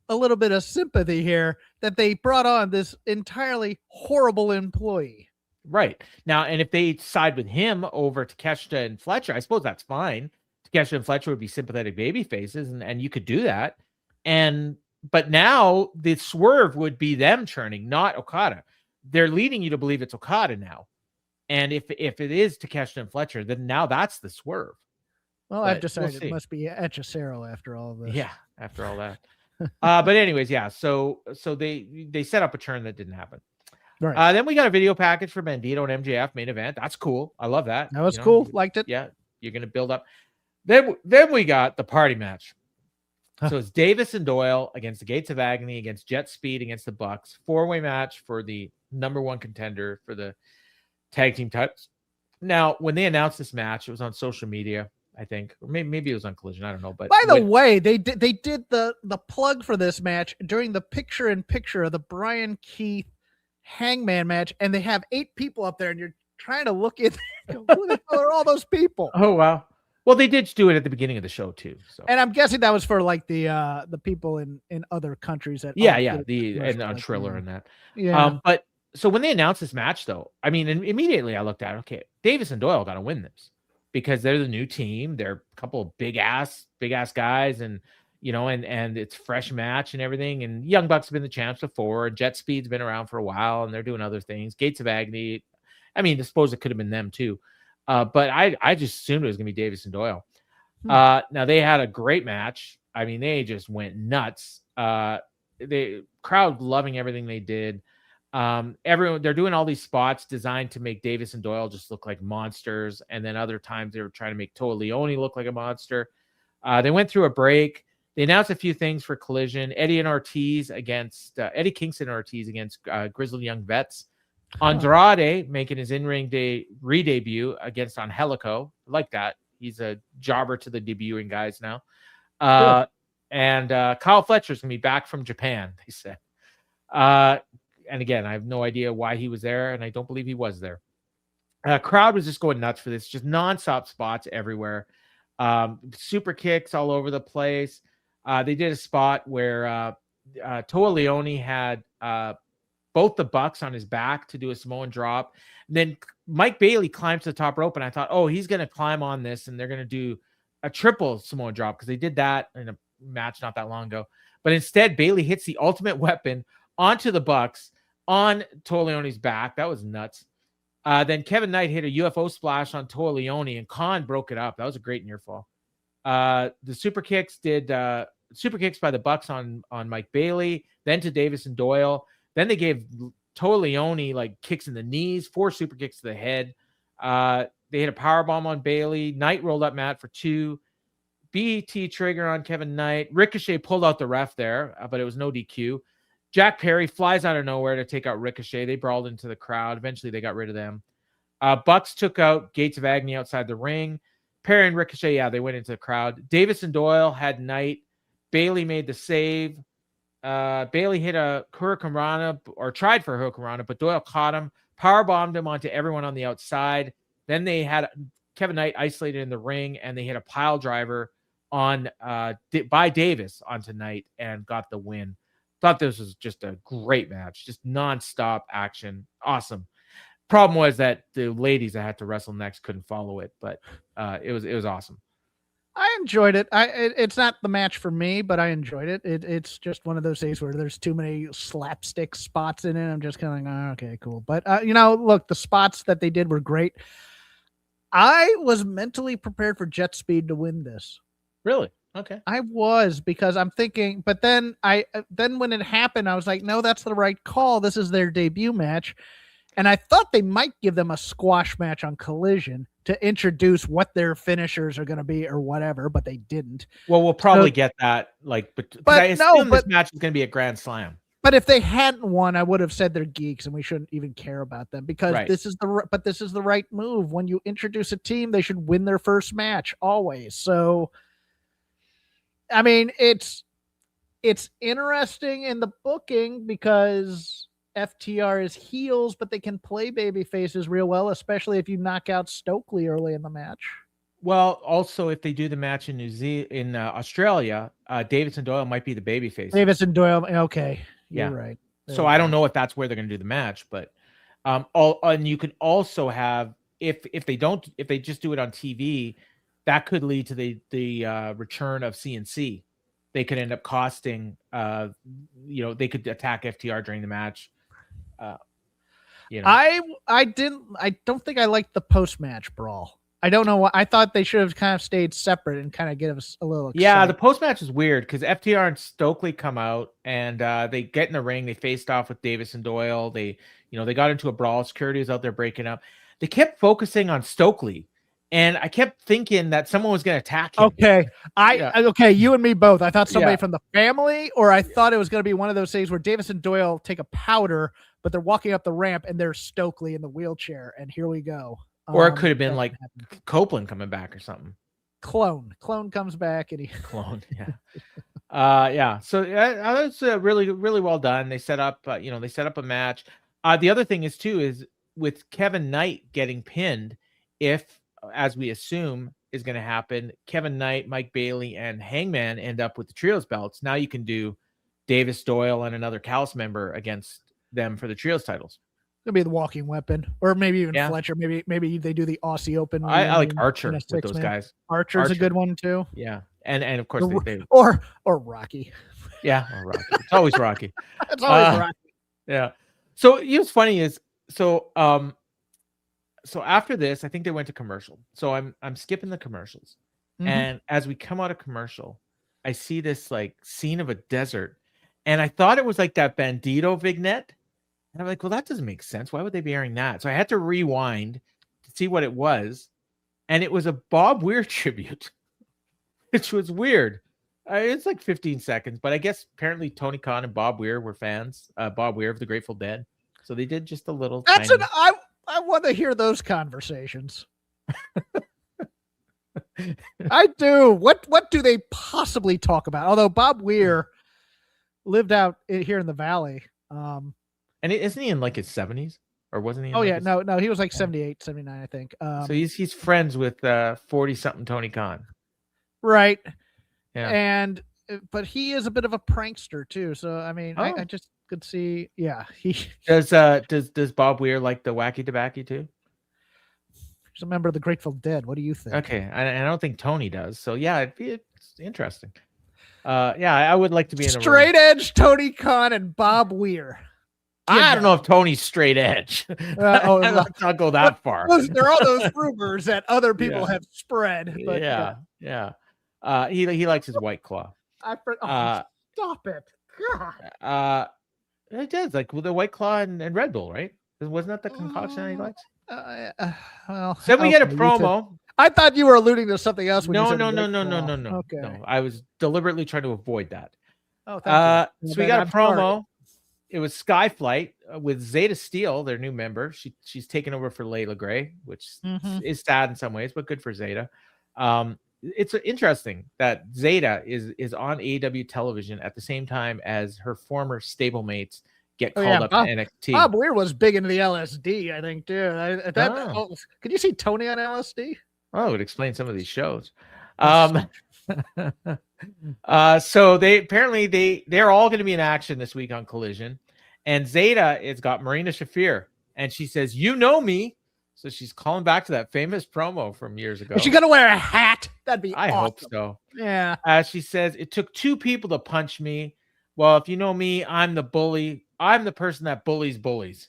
a little bit of sympathy here that they brought on this entirely horrible employee. Right. Now, and if they side with him over Takeshita and Fletcher, I suppose that's fine. Takeshita and Fletcher would be sympathetic baby faces, and you could do that. But now the swerve would be them churning, not Okada. They're leading you to believe it's Okada now. And if it is Takeshita and Fletcher, then now that's the swerve. Well, I've decided it must be Echecero after all of this. Yeah, after all that. But anyways, yeah. So they set up a turn that didn't happen. Right. Then we got a video package for Bandido and MJF main event. That's cool. I love that. That was cool. Liked it. Yeah, you're gonna build up. Then we got the party match. So it's Davis and Doyle against the Gates of Agony, against Jet Speed, against the Bucks. 4-way match for the number one contender for the tag team titles. Now, when they announced this match, it was on social media, I think, or maybe it was on Collision. I don't know. But by the way, they did the plug for this match during the picture-in-picture of the Brian Keith Hangman match, and they have 8 people up there, and you're trying to look at who the hell are all those people? Oh wow. Well, they did do it at the beginning of the show too. So, and I'm guessing that was for like the people in other countries that on Triller and that. Yeah. But so when they announced this match, though, I mean, immediately I looked at, okay, Davis and Doyle got to win this because they're the new team. They're a couple of big ass guys, and and it's fresh match and everything. And Young Bucks have been the champs before. Jet Speed's been around for a while, and they're doing other things. Gates of Agony. I mean, I suppose it could have been them too. But I just assumed it was going to be Davis and Doyle. Now, they had a great match. I mean, they just went nuts. The crowd loving everything they did. They're doing all these spots designed to make Davis and Doyle just look like monsters. And then other times they were trying to make Toa Leone look like a monster. They went through a break. They announced a few things for Collision. Eddie Kingston and Ortiz against Grizzled Young Vets. Andrade making his in-ring re-debut against Angelico. I like that. He's a jobber to the debuting guys now. And Kyle Fletcher's going to be back from Japan, they said. And again, I have no idea why he was there, and I don't believe he was there. Crowd was just going nuts for this. Just nonstop spots everywhere. Super kicks all over the place. They did a spot where Toa Leone had both the Bucks on his back to do a Samoan drop. And then Mike Bailey climbs to the top rope, and I thought, oh, he's going to climb on this, and they're going to do a triple Samoan drop because they did that in a match not that long ago. But instead, Bailey hits the ultimate weapon onto the Bucks on Toa Leone's back. That was nuts. Then Kevin Knight hit a UFO splash on Toa Leone, and Khan broke it up. That was a great near fall. The super kicks super kicks by the Bucks on Mike Bailey, then to Davis and Doyle. Then they gave Leone like kicks in the knees, 4 super kicks to the head. They hit a power bomb on Bailey. Knight rolled up Matt for 2. BT trigger on Kevin Knight. Ricochet pulled out the ref there, but it was no DQ. Jack Perry flies out of nowhere to take out Ricochet. They brawled into the crowd. Eventually, they got rid of them. Bucks took out Gates of Agony outside the ring. Perry and Ricochet, they went into the crowd. Davis and Doyle had Knight. Bailey made the save. Bailey hit a Hurricanrana, or tried for a Hurricanrana, but Doyle caught him, powerbombed him onto everyone on the outside. Then they had Kevin Knight isolated in the ring, and they hit a pile driver on by Davis onto Knight and got the win. Thought this was just a great match, just nonstop action. Awesome. Problem was that the ladies that had to wrestle next couldn't follow it, but it was awesome. I enjoyed it. It's not the match for me, but I enjoyed it. It's just one of those days where there's too many slapstick spots in it. I'm just kind of like, oh, okay, cool. But look, the spots that they did were great. I was mentally prepared for Jet Speed to win this. Really? Okay. I was, because I'm thinking, but then when it happened, I was like, no, that's the right call. This is their debut match. And I thought they might give them a squash match on Collision to introduce what their finishers are going to be or whatever, but they didn't. Well, we'll probably get that, but I assume this match is going to be a Grand Slam. But if they hadn't won, I would have said they're geeks and we shouldn't even care about them, because this is the right move. When you introduce a team, they should win their first match always. So, I mean, it's interesting in the booking because FTR is heels, but they can play baby faces real well, especially if you knock out Stokely early in the match. Well, also if they do the match in Australia, Davis and Doyle might be the baby face. Davis and Doyle, okay, you're right. So I don't know if that's where they're going to do the match, but and you can also have if they just do it on TV, that could lead to the return of CNC. They could end up costing. They could attack FTR during the match. I don't think I liked the post-match brawl. I don't know why. I thought they should have kind of stayed separate and kind of give us a little excited. Yeah, the post-match is weird because FTR and Stokely come out and they get in the ring. They faced off with Davis and Doyle. They got into a brawl. Security was out there breaking up. They kept focusing on Stokely, and I kept thinking that someone was going to attack him. Okay. Okay, you and me both. I thought somebody from the family, or I thought it was going to be one of those things where Davis and Doyle take a powder, but they're walking up the ramp and there's Stokely in the wheelchair, and here we go. Or it could have been like Copeland coming back or something. Clone comes back and yeah. So that's really, really well done. They set up, a match. The other thing is with Kevin Knight getting pinned, if, as we assume is going to happen, Kevin Knight, Mike Bailey, and Hangman end up with the trios belts. Now you can do Davis, Doyle, and another Callis member against them for the trios titles. It'll be the walking weapon, or maybe even Fletcher. Maybe they do the Aussie Open. I like Archer with those guys. Archer's a good one too. Yeah, and of course they or Rocky. Yeah, or Rocky. It's always Rocky. It's always Rocky. Yeah. So what's funny is so after this, I think they went to commercial. So I'm skipping the commercials, and as we come out of commercial, I see this like scene of a desert, and I thought it was like that Bandido vignette. And I'm like, well, that doesn't make sense. Why would they be airing that? So I had to rewind to see what it was. And it was a Bob Weir tribute, which was weird. It's like 15 seconds, but I guess apparently Tony Khan and Bob Weir were fans. Bob Weir of the Grateful Dead. So they did just a little. I want to hear those conversations. I do. What do they possibly talk about? Although Bob Weir lived out here in the Valley. And isn't he in like his 70s, or wasn't he? No, he was like 78, 79, I think. So he's friends with 40-something Tony Khan, right? Yeah, but he is a bit of a prankster too. So I mean, I just could see. Yeah, he does Bob Weir like the wacky tobacco too? He's a member of the Grateful Dead. What do you think? Okay, I don't think Tony does. So yeah, it's interesting. I would like to be in straight edge Tony Khan and Bob Weir. I don't know if Tony's straight edge. Let's not go that far. There are all those rumors that other people have spread. But, yeah. He likes his White Claw. Stop it. God. It does, like with the White Claw and Red Bull, right? Wasn't that the concoction he likes? Well, So we get a okay, promo. I thought you were alluding to something else. When No. you said White Claw. Okay. Okay. No, I was deliberately trying to avoid that. Oh, thank you. So we got a promo. Sorry. It was Skyflight with Zeta Steel, their new member. She's taken over for Layla Gray, which is sad in some ways, but good for Zeta. It's interesting that Zeta is on AEW television at the same time as her former stablemates get called up to NXT. Bob Weir was big into the LSD, I think, too. Could you see Tony on LSD? Oh, it would explain some of these shows. So they're all going to be in action this week on Collision, and Zeta has got Marina Shafir, and she says, "You know me," so she's calling back to that famous promo from years ago. Is she gonna wear a hat? That'd be. I awesome. hope so. Yeah. She says, "It took two people to punch me. Well, if you know me, I'm the bully. I'm the person that bullies bullies."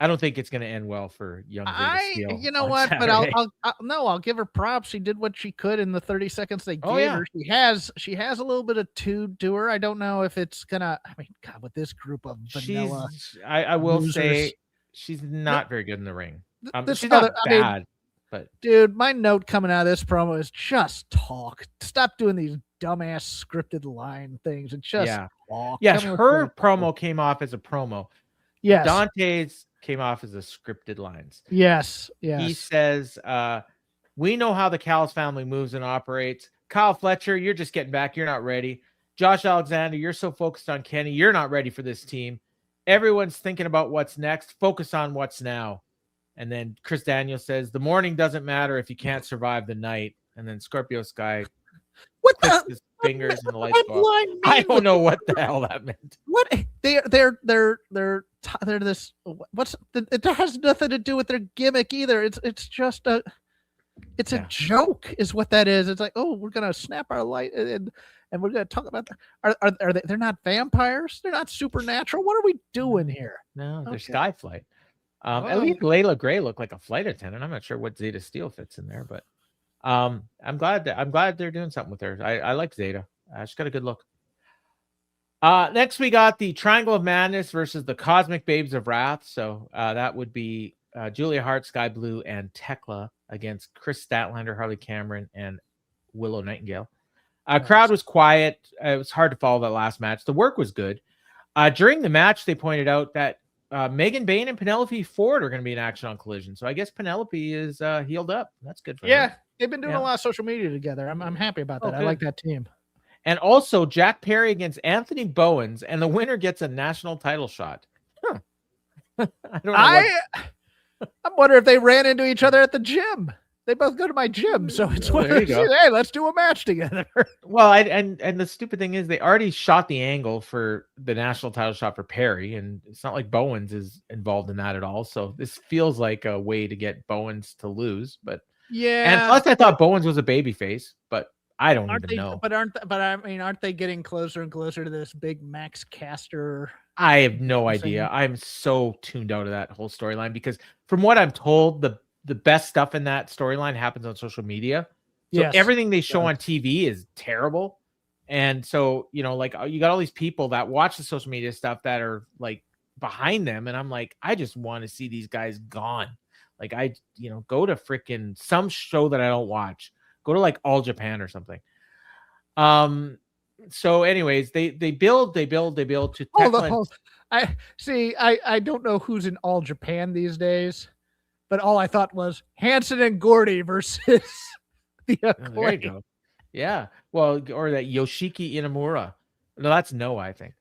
I don't think it's going to end well for young Zeta Steel. You know what? Saturday. But I'll give her props. She did what she could in the 30 seconds they gave her. She has a little bit of to her. I don't know if it's gonna. I mean, God, with this group of vanilla, I will losers. say she's not very good in the ring. She's not bad, but dude, my note coming out of this promo is just talk. Stop doing these dumbass scripted line things and just talk. Yes, her promo came off as a promo. Yes, Dante's came off as a scripted lines. Yes. He says, "We know how the Callis family moves and operates. Kyle Fletcher, you're just getting back. You're not ready. Josh Alexander, you're so focused on Kenny. You're not ready for this team. Everyone's thinking about what's next. Focus on what's now." And then Chris Daniels says, "The morning doesn't matter if you can't survive the night." And then Scorpio Sky clicks his fingers and the lights go off. I don't know what the hell that meant. What they're this. It has nothing to do with their gimmick either. It's just a joke, is what that is. It's like, oh, we're gonna snap our light and we're gonna talk about that. Are they? They're not vampires. They're not supernatural. What are we doing here? No, they're Skyflight. At least Layla Gray looked like a flight attendant. I'm not sure what Zeta Steel fits in there, but I'm glad they're doing something with her. I like Zeta. She's got a good look. Next we got the Triangle of Madness versus the Cosmic Babes of Wrath. So that would be Julia Hart, Sky Blue, and Tekla against Chris Statlander, Harley Cameron, and Willow Nightingale. Crowd was quiet. It was hard to follow that last match. The work was good. During the match, they pointed out that Megan Bain and Penelope Ford are going to be in action on Collision. So I guess Penelope is healed up. That's good for her. They've been doing a lot of social media together. I'm happy about that. I like that team. And also Jack Perry against Anthony Bowens, and the winner gets a national title shot. Huh. I don't know. I'm wondering if they ran into each other at the gym. They both go to my gym, so it's hey, let's do a match together. Well, and the stupid thing is they already shot the angle for the national title shot for Perry, and it's not like Bowens is involved in that at all. So this feels like a way to get Bowens to lose, but and plus I thought Bowens was a babyface, but I don't even know. Aren't they getting closer and closer to this big Max Caster? I have no idea. I'm so tuned out of that whole storyline because from what I'm told, the best stuff in that storyline happens on social media. So everything they show on TV is terrible. And so, like you got all these people that watch the social media stuff that are like behind them. And I'm like, I just want to see these guys gone. Like go to freaking some show that I don't watch. Go to like All Japan or something. So anyways, they build to I don't know who's in All Japan these days, but all I thought was Hanson and Gordy versus the Acclaim. There you go. Yeah. Well, or that Yoshiki Inamura. No, that's Noah, I think.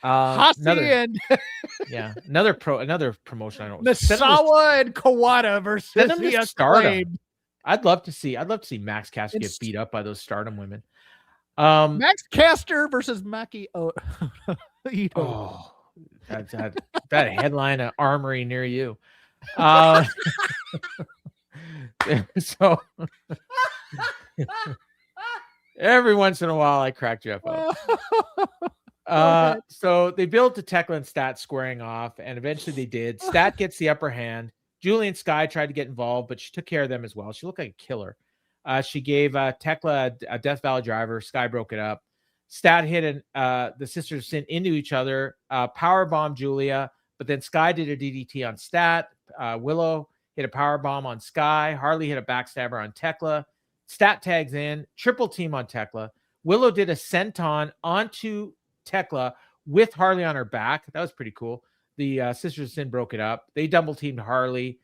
Another promotion. I don't know. Misawa and Kawada versus the Stardom. I'd love to see Max Caster get beat up by those Stardom women. Max Caster versus Maki. That headline an armory near you. So every once in a while I crack Jeff up. So they build to Tekla and Stat squaring off, and eventually they did. Stat gets the upper hand. Julie and Sky tried to get involved, but she took care of them as well. She looked like a killer. She gave Tekla a Death Valley driver. Sky broke it up. Stat hit the Sisters of Sin into each other. Power bomb Julia, but then Sky did a DDT on Stat. Willow hit a power bomb on Sky. Harley hit a backstabber on Tekla. Stat tags in. Triple team on Tekla. Willow did a senton onto Tekla with Harley on her back. That was pretty cool. The Sisters of Sin broke it up. They double teamed Harley.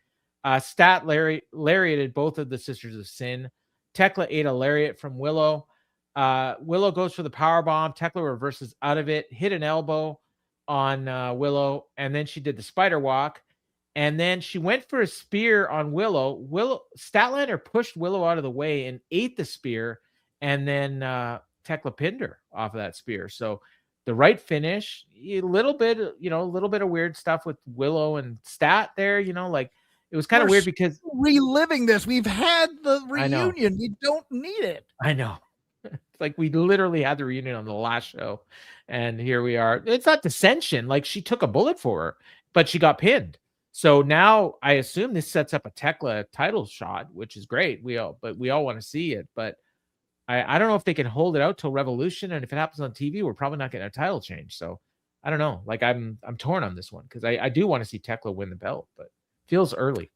Stat lariated both of the Sisters of Sin. Tekla ate a lariat from Willow. Willow goes for the power bomb. Tekla reverses out of it, hit an elbow on Willow, and then she did the spider walk. And then she went for a spear on Willow. Statlander pushed Willow out of the way and ate the spear, and then Tekla pinned her off of that spear. So the right finish, a little bit of weird stuff with Willow and Stat there, like it was kind of weird because reliving this. We've had the reunion. We don't need it. I know. Like we literally had the reunion on the last show, and here we are. It's not dissension. Like she took a bullet for her, but she got pinned. So now I assume this sets up a Tekla title shot, which is great. We all want to see it, but I don't know if they can hold it out till Revolution, and if it happens on TV, we're probably not getting a title change. So I don't know. Like I'm torn on this one because I do want to see Tekla win the belt, but feels early.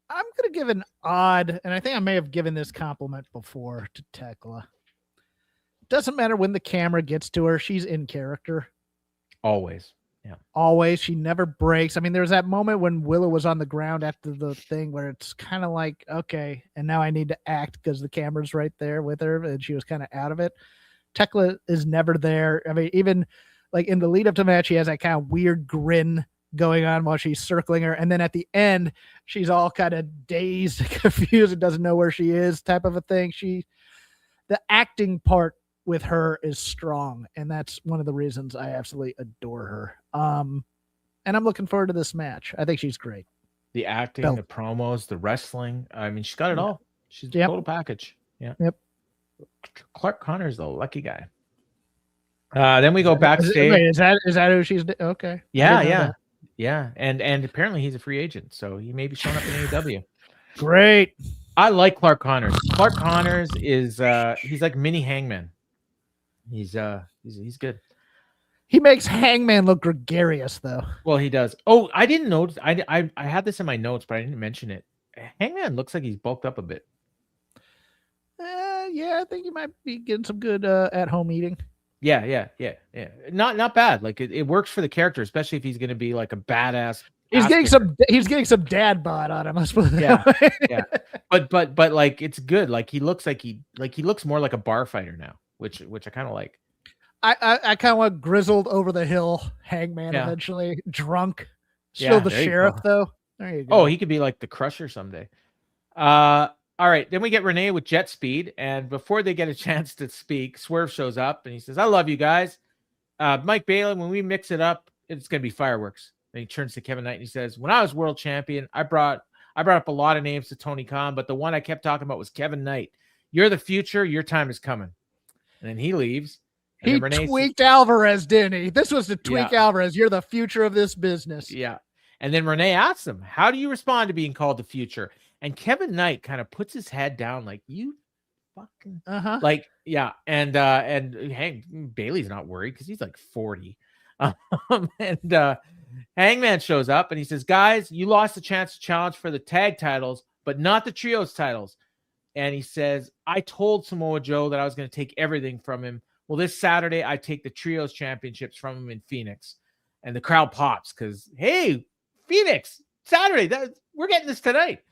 I'm gonna give an odd, and I think I may have given this compliment before to Tekla. Doesn't matter when the camera gets to her, she's in character. Always. Yeah. Always. She never breaks. I mean, there was that moment when Willow was on the ground after the thing where it's kind of like, okay, and now I need to act because the camera's right there with her, and she was kind of out of it. Tekla is never there. I mean, even like in the lead up to the match, she has that kind of weird grin going on while she's circling her. And then at the end, she's all kind of dazed and confused and doesn't know where she is type of a thing. The acting part with her is strong. And that's one of the reasons I absolutely adore her. And I'm looking forward to this match. I think she's great. The acting, the promos, the wrestling. I mean, she's got it all. She's the total package. Yeah. Yep. Clark Connor's the lucky guy. Then we go backstage. Wait, is that who she's? Okay. Yeah. And apparently he's a free agent, so he may be showing up in AEW. Great. I like Clark Connors. Clark Connors is he's like mini Hangman. He's good. He makes Hangman look gregarious, though. Well, he does. Oh, I didn't notice. I had this in my notes, but I didn't mention it. Hangman looks like he's bulked up a bit. Yeah, I think he might be getting some good at-home eating. Yeah. Not bad. Like it works for the character, especially if he's going to be like a badass. He's getting some dad bod on him. I suppose. Yeah. But like it's good. Like he looks more like a bar fighter now, which I kind of like. I kind of want grizzled over the hill Hangman eventually, drunk, still the sheriff though. There you go. Oh, he could be like the Crusher someday. All right, then we get Renee with jet speed, and before they get a chance to speak, Swerve shows up and he says, "I love you guys, Mike Bailey. When we mix it up, it's gonna be fireworks." Then he turns to Kevin Knight and he says, "When I was world champion, I brought up a lot of names to Tony Khan, but the one I kept talking about was Kevin Knight. You're the future. Your time is coming." And then he leaves. He tweaked Alvarez, didn't he? This was to tweak Alvarez. You're the future of this business. Yeah. And then Renee asks him, "How do you respond to being called the future?" And Kevin Knight kind of puts his head down like, "You fucking like, yeah." And Hank Bailey's not worried because he's like 40. And Hangman shows up and he says, "Guys, you lost the chance to challenge for the tag titles, but not the trios titles." And he says, "I told Samoa Joe that I was going to take everything from him. Well, this Saturday, I take the trios championships from him in Phoenix." And the crowd pops because, hey, Phoenix, Saturday, we're getting this tonight.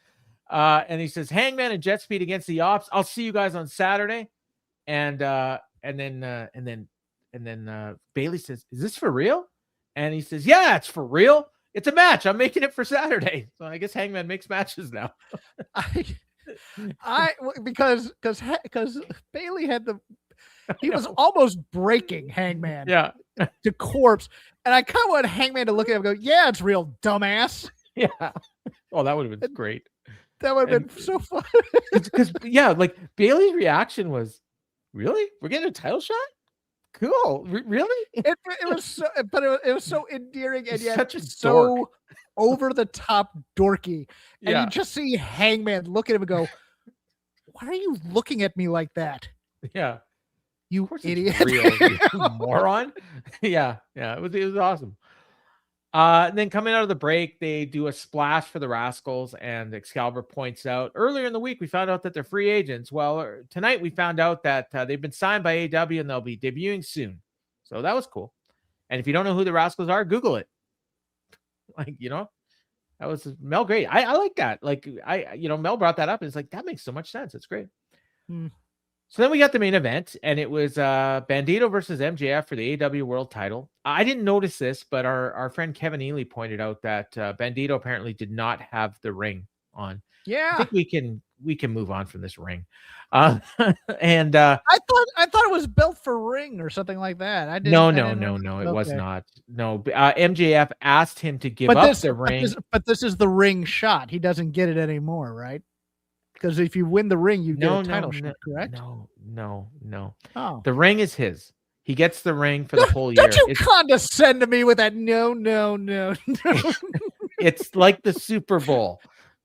And he says, "Hangman and Jet Speed against the Ops. I'll see you guys on Saturday." And then Bailey says, "Is this for real?" And he says, "Yeah, it's for real. It's a match. I'm making it for Saturday." So I guess Hangman makes matches now. Because Bailey had he was almost breaking Hangman to corpse. And I kind of want Hangman to look at him and go, "Yeah, it's real, dumbass." Yeah. Oh, that would have been great. That would have been so fun. Because like Bailey's reaction was, "Really? We're getting a title shot? Cool. Really?" It was so, but it was so endearing and yet such a so dork. over the top dorky. And you just see Hangman look at him and go, Why are you looking at me like that? Yeah. You Of course idiot. it's real, you moron. Yeah. It was awesome. And then coming out of the break, they do a splash for the Rascals, and Excalibur points out earlier in the week we found out that they're free agents. Well, tonight we found out that they've been signed by AEW and they'll be debuting soon. So that was cool. And if you don't know who the Rascals are, Google it. Like, that was Mel great. I like that. Like Mel brought that up and it's like, that makes so much sense. It's great. So then we got the main event, and it was Bandido versus MJF for the AEW World Title. I didn't notice this, but our friend Kevin Ely pointed out that Bandido apparently did not have the ring on. Yeah, I think we can move on from this ring. And I thought it was built for ring or something like that. I didn't. No. It was not. No, MJF asked him to give up the ring. But this is the ring shot. He doesn't get it anymore, right? Because if you win the ring, you get a title shot, correct? No. Oh. The ring is his. He gets the ring for the whole year. Don't you condescend to me with that? No. It's like the Super Bowl.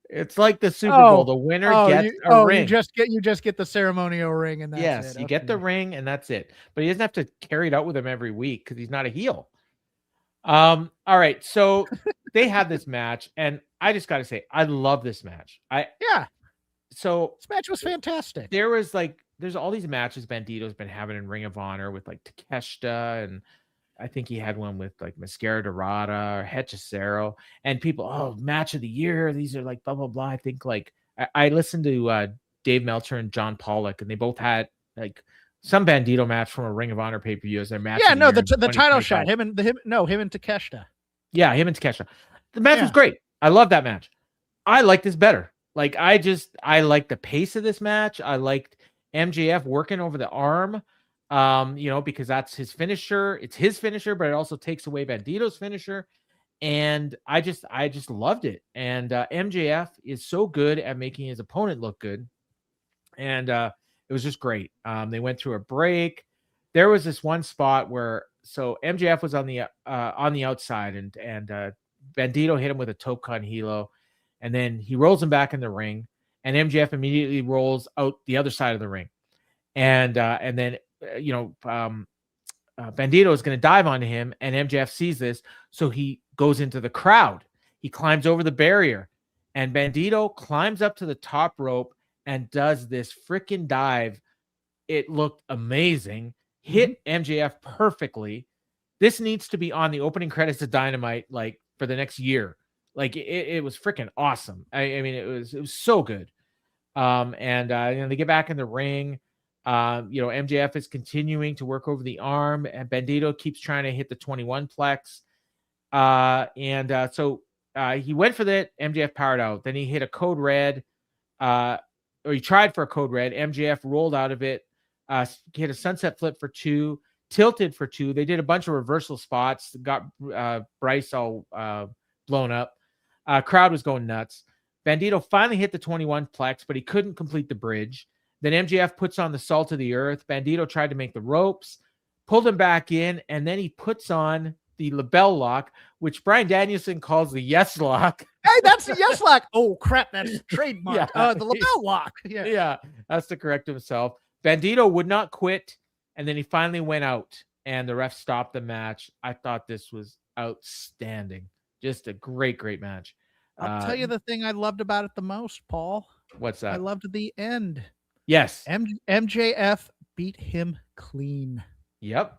It's like the Super Bowl. The winner gets a ring. You just get the ceremonial ring, and that's it. You get the ring, and that's it. But he doesn't have to carry it out with him every week because he's not a heel. All right, so they had this match, and I just got to say, I love this match. So this match was fantastic. There's all these matches Bandido's been having in Ring of Honor with like Takeshita, and I think he had one with like Mascara Dorada or Hechicero, and people, match of the year. These are like blah, blah, blah. I think like I listened to Dave Meltzer and John Pollock, and they both had like some Bandido match from a Ring of Honor pay-per-view as their match. Yeah, no, the title shot, him and Takeshita. Yeah, him and Takeshita. The match was great. I love that match. I like this better. Like, I like the pace of this match. I liked MJF working over the arm, because that's his finisher. It's his finisher, but it also takes away Bandido's finisher. And I just loved it. And MJF is so good at making his opponent look good. And it was just great. They went through a break. There was this one spot where MJF was on the outside, and Bandido hit him with a Top Con Hilo. And then he rolls him back in the ring, and MJF immediately rolls out the other side of the ring. And then Bandido is going to dive onto him, and MJF sees this, so he goes into the crowd. He climbs over the barrier, and Bandido climbs up to the top rope and does this freaking dive. It looked amazing. Hit MJF perfectly. This needs to be on the opening credits of Dynamite, like, for the next year. Like, it was freaking awesome. I mean, it was so good. And they get back in the ring. MJF is continuing to work over the arm, and Bandido keeps trying to hit the 21 plex. So he went for that. MJF powered out. Then he hit a code red, or he tried for a code red. MJF rolled out of it. He hit a sunset flip for 2, tilted for 2. They did a bunch of reversal spots. Got Bryce all blown up. Crowd was going nuts. Bandido finally hit the 21 plex, but he couldn't complete the bridge. Then MJF puts on the salt of the earth. Bandido tried to make the ropes, pulled him back in, and then he puts on the label lock, which Bryan Danielson calls the yes lock. Hey, that's the yes lock. Oh, crap, that's trademark. The label lock. Yeah, that's to correct himself. Bandido would not quit, and then he finally went out, and the ref stopped the match. I thought this was outstanding. Just a great, great match. I'll tell you the thing I loved about it the most, Paul. What's that? I loved the end. Yes. MJF beat him clean. Yep.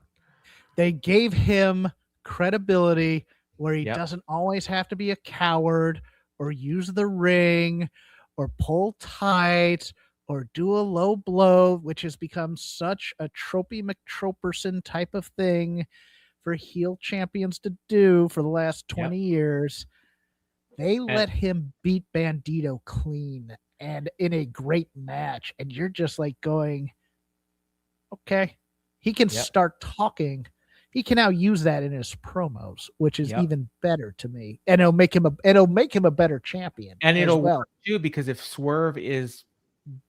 They gave him credibility where he doesn't always have to be a coward or use the ring or pull tight or do a low blow, which has become such a Tropey McTroperson type of thing for heel champions to do for the last 20 years. They let him beat Bandido clean and in a great match. And you're just like going, okay, he can start talking. He can now use that in his promos, which is even better to me. And it'll make him a better champion. And it'll work too, because if Swerve is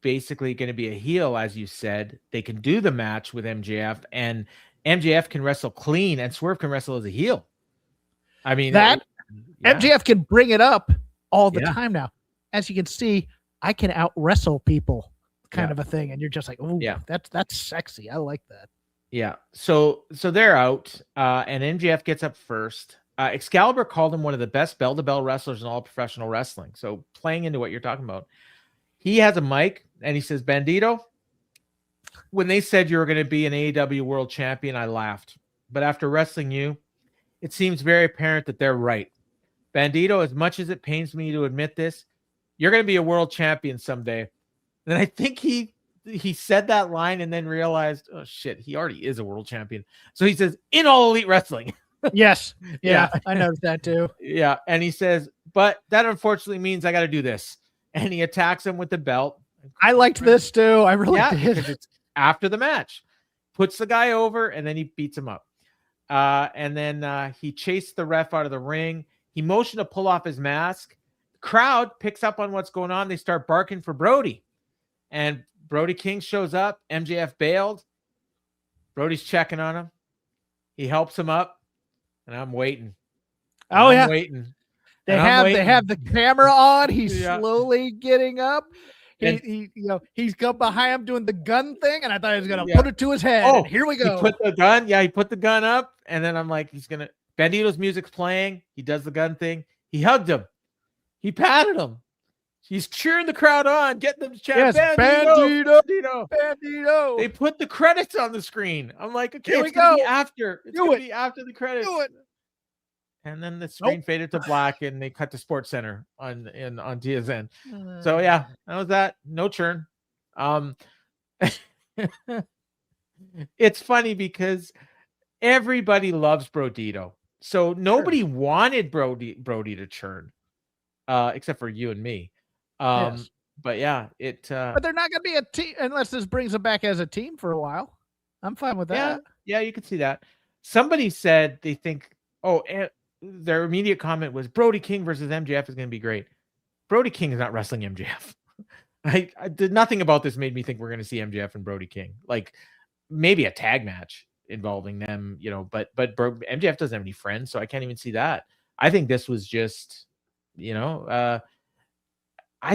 basically going to be a heel, as you said, they can do the match with MJF, and MJF can wrestle clean and Swerve can wrestle as a heel. I mean, MJF can bring it up all the time now. As you can see, I can out wrestle people. kind of a thing, and you're just like, oh, yeah, that's sexy. I like that. yeah. So they're out, and MJF gets up first. Excalibur called him one of the best bell-to-bell wrestlers in all professional wrestling. So playing into what you're talking about, he has a mic and he says, Bandido, when they said you were going to be an AEW World Champion, I laughed. But after wrestling you, it seems very apparent that they're right. Bandido, as much as it pains me to admit this, you're going to be a world champion someday. And I think he said that line and then realized, oh shit, he already is a world champion. So he says, in All Elite Wrestling. Yes. Yeah. I noticed that too. Yeah. And he says, but that unfortunately means I got to do this. And he attacks him with the belt. I liked this too. I really did. Because it's after the match. Puts the guy over and then he beats him up. And then he chased the ref out of the ring. He motioned to pull off his mask. The crowd picks up on what's going on. They start barking for Brody. And Brody King shows up. MJF bailed. Brody's checking on him. He helps him up. And I'm waiting. I'm waiting. They have the camera on. He's slowly getting up. He's come behind him doing the gun thing, and I thought he was gonna put it to his head. Oh, and here we go. He put the gun. Yeah, he put the gun up, and then I'm like, he's gonna. Bandido's music's playing. He does the gun thing. He hugged him. He patted him. He's cheering the crowd on, getting them to chant. Yes, Bandido. They put the credits on the screen. I'm like, okay, it's gonna be after. It's gonna be after the credits. Do it. And then the screen faded to black, and they cut to Sports Center on TSN. So yeah, that was that. No churn. It's funny because everybody loves Bandido, so nobody wanted Brody to churn, except for you and me. Yes. But yeah, but they're not going to be a team unless this brings them back as a team for a while. I'm fine with that. Yeah, you can see that. Somebody said they think, their immediate comment was Brody King versus MJF is going to be great. Brody King is not wrestling MJF. I did nothing about this made me think we're going to see MJF and Brody King, like maybe a tag match involving them, but MJF doesn't have any friends, so I can't even see that. I think this was just, I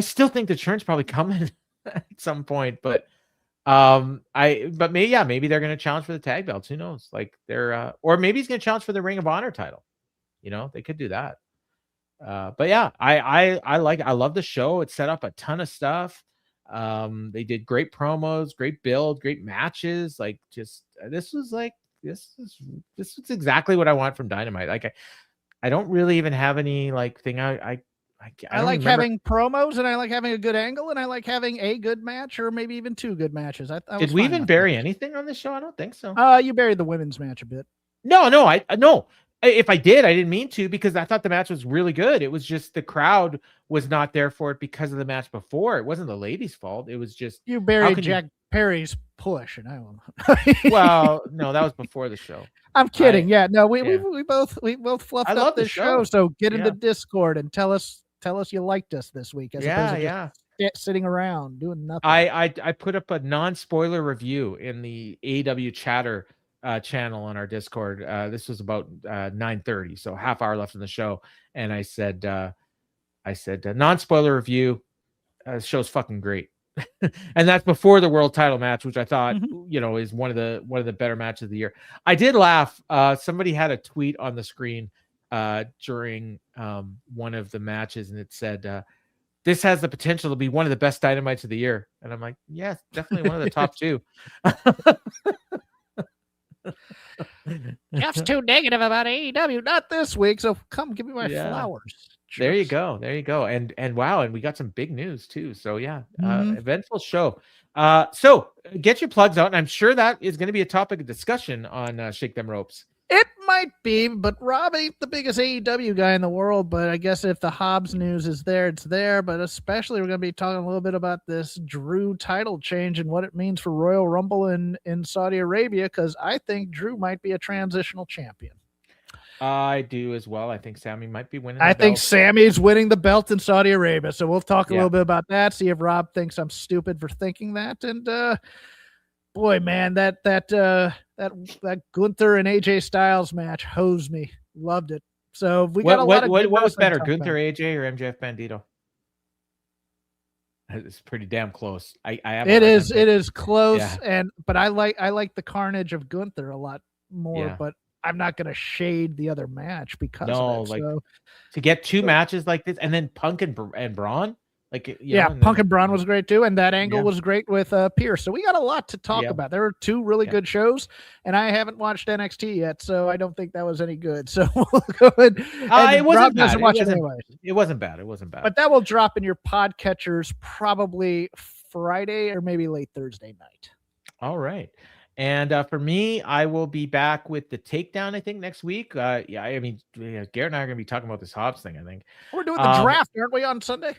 still think the churn's probably coming at some point, but maybe they're going to challenge for the tag belts. Who knows? Like or maybe he's going to challenge for the Ring of Honor title. They could do that. But yeah, I love the show. It set up a ton of stuff. They did great promos, great build, great matches. Like this was exactly what I want from Dynamite. Like I don't really even have any thing I like having promos, and I like having a good angle, and I like having a good match, or maybe even two good matches. Did we even bury anything on this show? I don't think so. You buried the women's match a bit. No. If I did, I didn't mean to, because I thought the match was really good. It was just the crowd was not there for it because of the match before. It wasn't the ladies' fault. It was just you buried Jack Perry's push, and I don't know. Well, no, that was before the show. I'm kidding. We both fluffed up this show. So get into Discord and tell us you liked us this week, as opposed to just sitting around doing nothing. I put up a non-spoiler review in the AEW chatter channel on our Discord. This was about 9:30, so half hour left in the show, and I said non-spoiler review. Show's fucking great. And that's before the world title match, which I thought is one of the better matches of the year. I did laugh. Somebody had a tweet on the screen during one of the matches, and it said this has the potential to be one of the best Dynamites of the year. And I'm like, yes, definitely one of the top two. Jeff's too negative about AEW, not this week, so come give me my flowers. There you go. And wow, and we got some big news too. So eventful show. So get your plugs out, and I'm sure that is going to be a topic of discussion on Shake Them Ropes. It might be, but Rob ain't the biggest AEW guy in the world. But I guess if the Hobbs news is there, it's there. But especially, we're going to be talking a little bit about this Drew title change and what it means for Royal Rumble in Saudi Arabia, because I think Drew might be a transitional champion. I do as well. I think Sammy might be winning. I think Sammy's winning the belt in Saudi Arabia. So we'll talk a little bit about that. See if Rob thinks I'm stupid for thinking that. And boy, man, that Gunther and AJ Styles match hosed me. Loved it. So we got a lot of what was better, Gunther, AJ, or MJF Bandido? It's pretty damn close. I have It is close, Yeah. but I like the Carnage of Gunther a lot more, Yeah. but I'm not going to shade the other match because No, of it. like So to get two matches like this, and then Punk and Braun, like yeah, and Punk then, and Braun was great too, and that angle Yeah. was great with Pierce. So we got a lot to talk Yeah. about. There were two really good shows, and I haven't watched NXT yet, so I don't think that was any good. So we'll go ahead. It wasn't bad. It wasn't bad. It wasn't bad. But that will drop in your podcatchers probably Friday or maybe late Thursday night. All right. And for me, I will be back with the takedown, I think, next week. Yeah, I mean, Garrett and I are going to be talking about this Hobbs thing, I think. We're doing the draft, aren't we, on Sunday?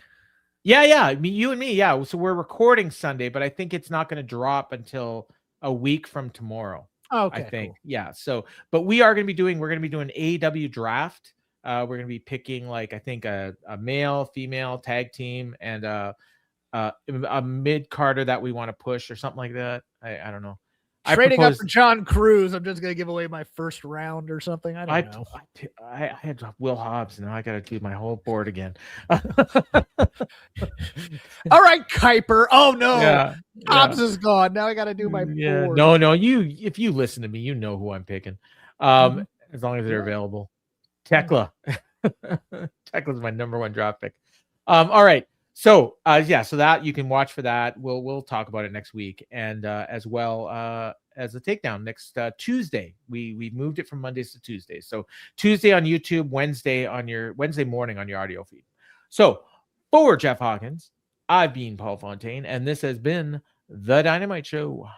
Yeah. I mean, you and me, yeah. So we're recording Sunday, but I think it's not going to drop until a week from tomorrow. Okay, I think. cool. Yeah. So, but we're going to be doing AEW draft. We're going to be picking, like, I think a male, female tag team and a mid-carder that we want to push or something like that. I don't know. Trading up for John Cruz. I'm just going to give away my first round or something. I don't know. I had Will Hobbs. Now I got to do my whole board again. All right, Kuiper. Oh, no. Yeah, Hobbs is gone. Now I got to do my board. No. If you listen to me, you know who I'm picking. As long as they're available. Tekla. Tekla's my number one draft pick. All right. So so that you can watch for that. We'll talk about it next week, and as well as a takedown next Tuesday. We moved it from Mondays to Tuesdays. So Tuesday on YouTube, Wednesday morning on your audio feed. So for Jeff Hawkins, I've been Paul Fontaine, and this has been the Dynamite Show.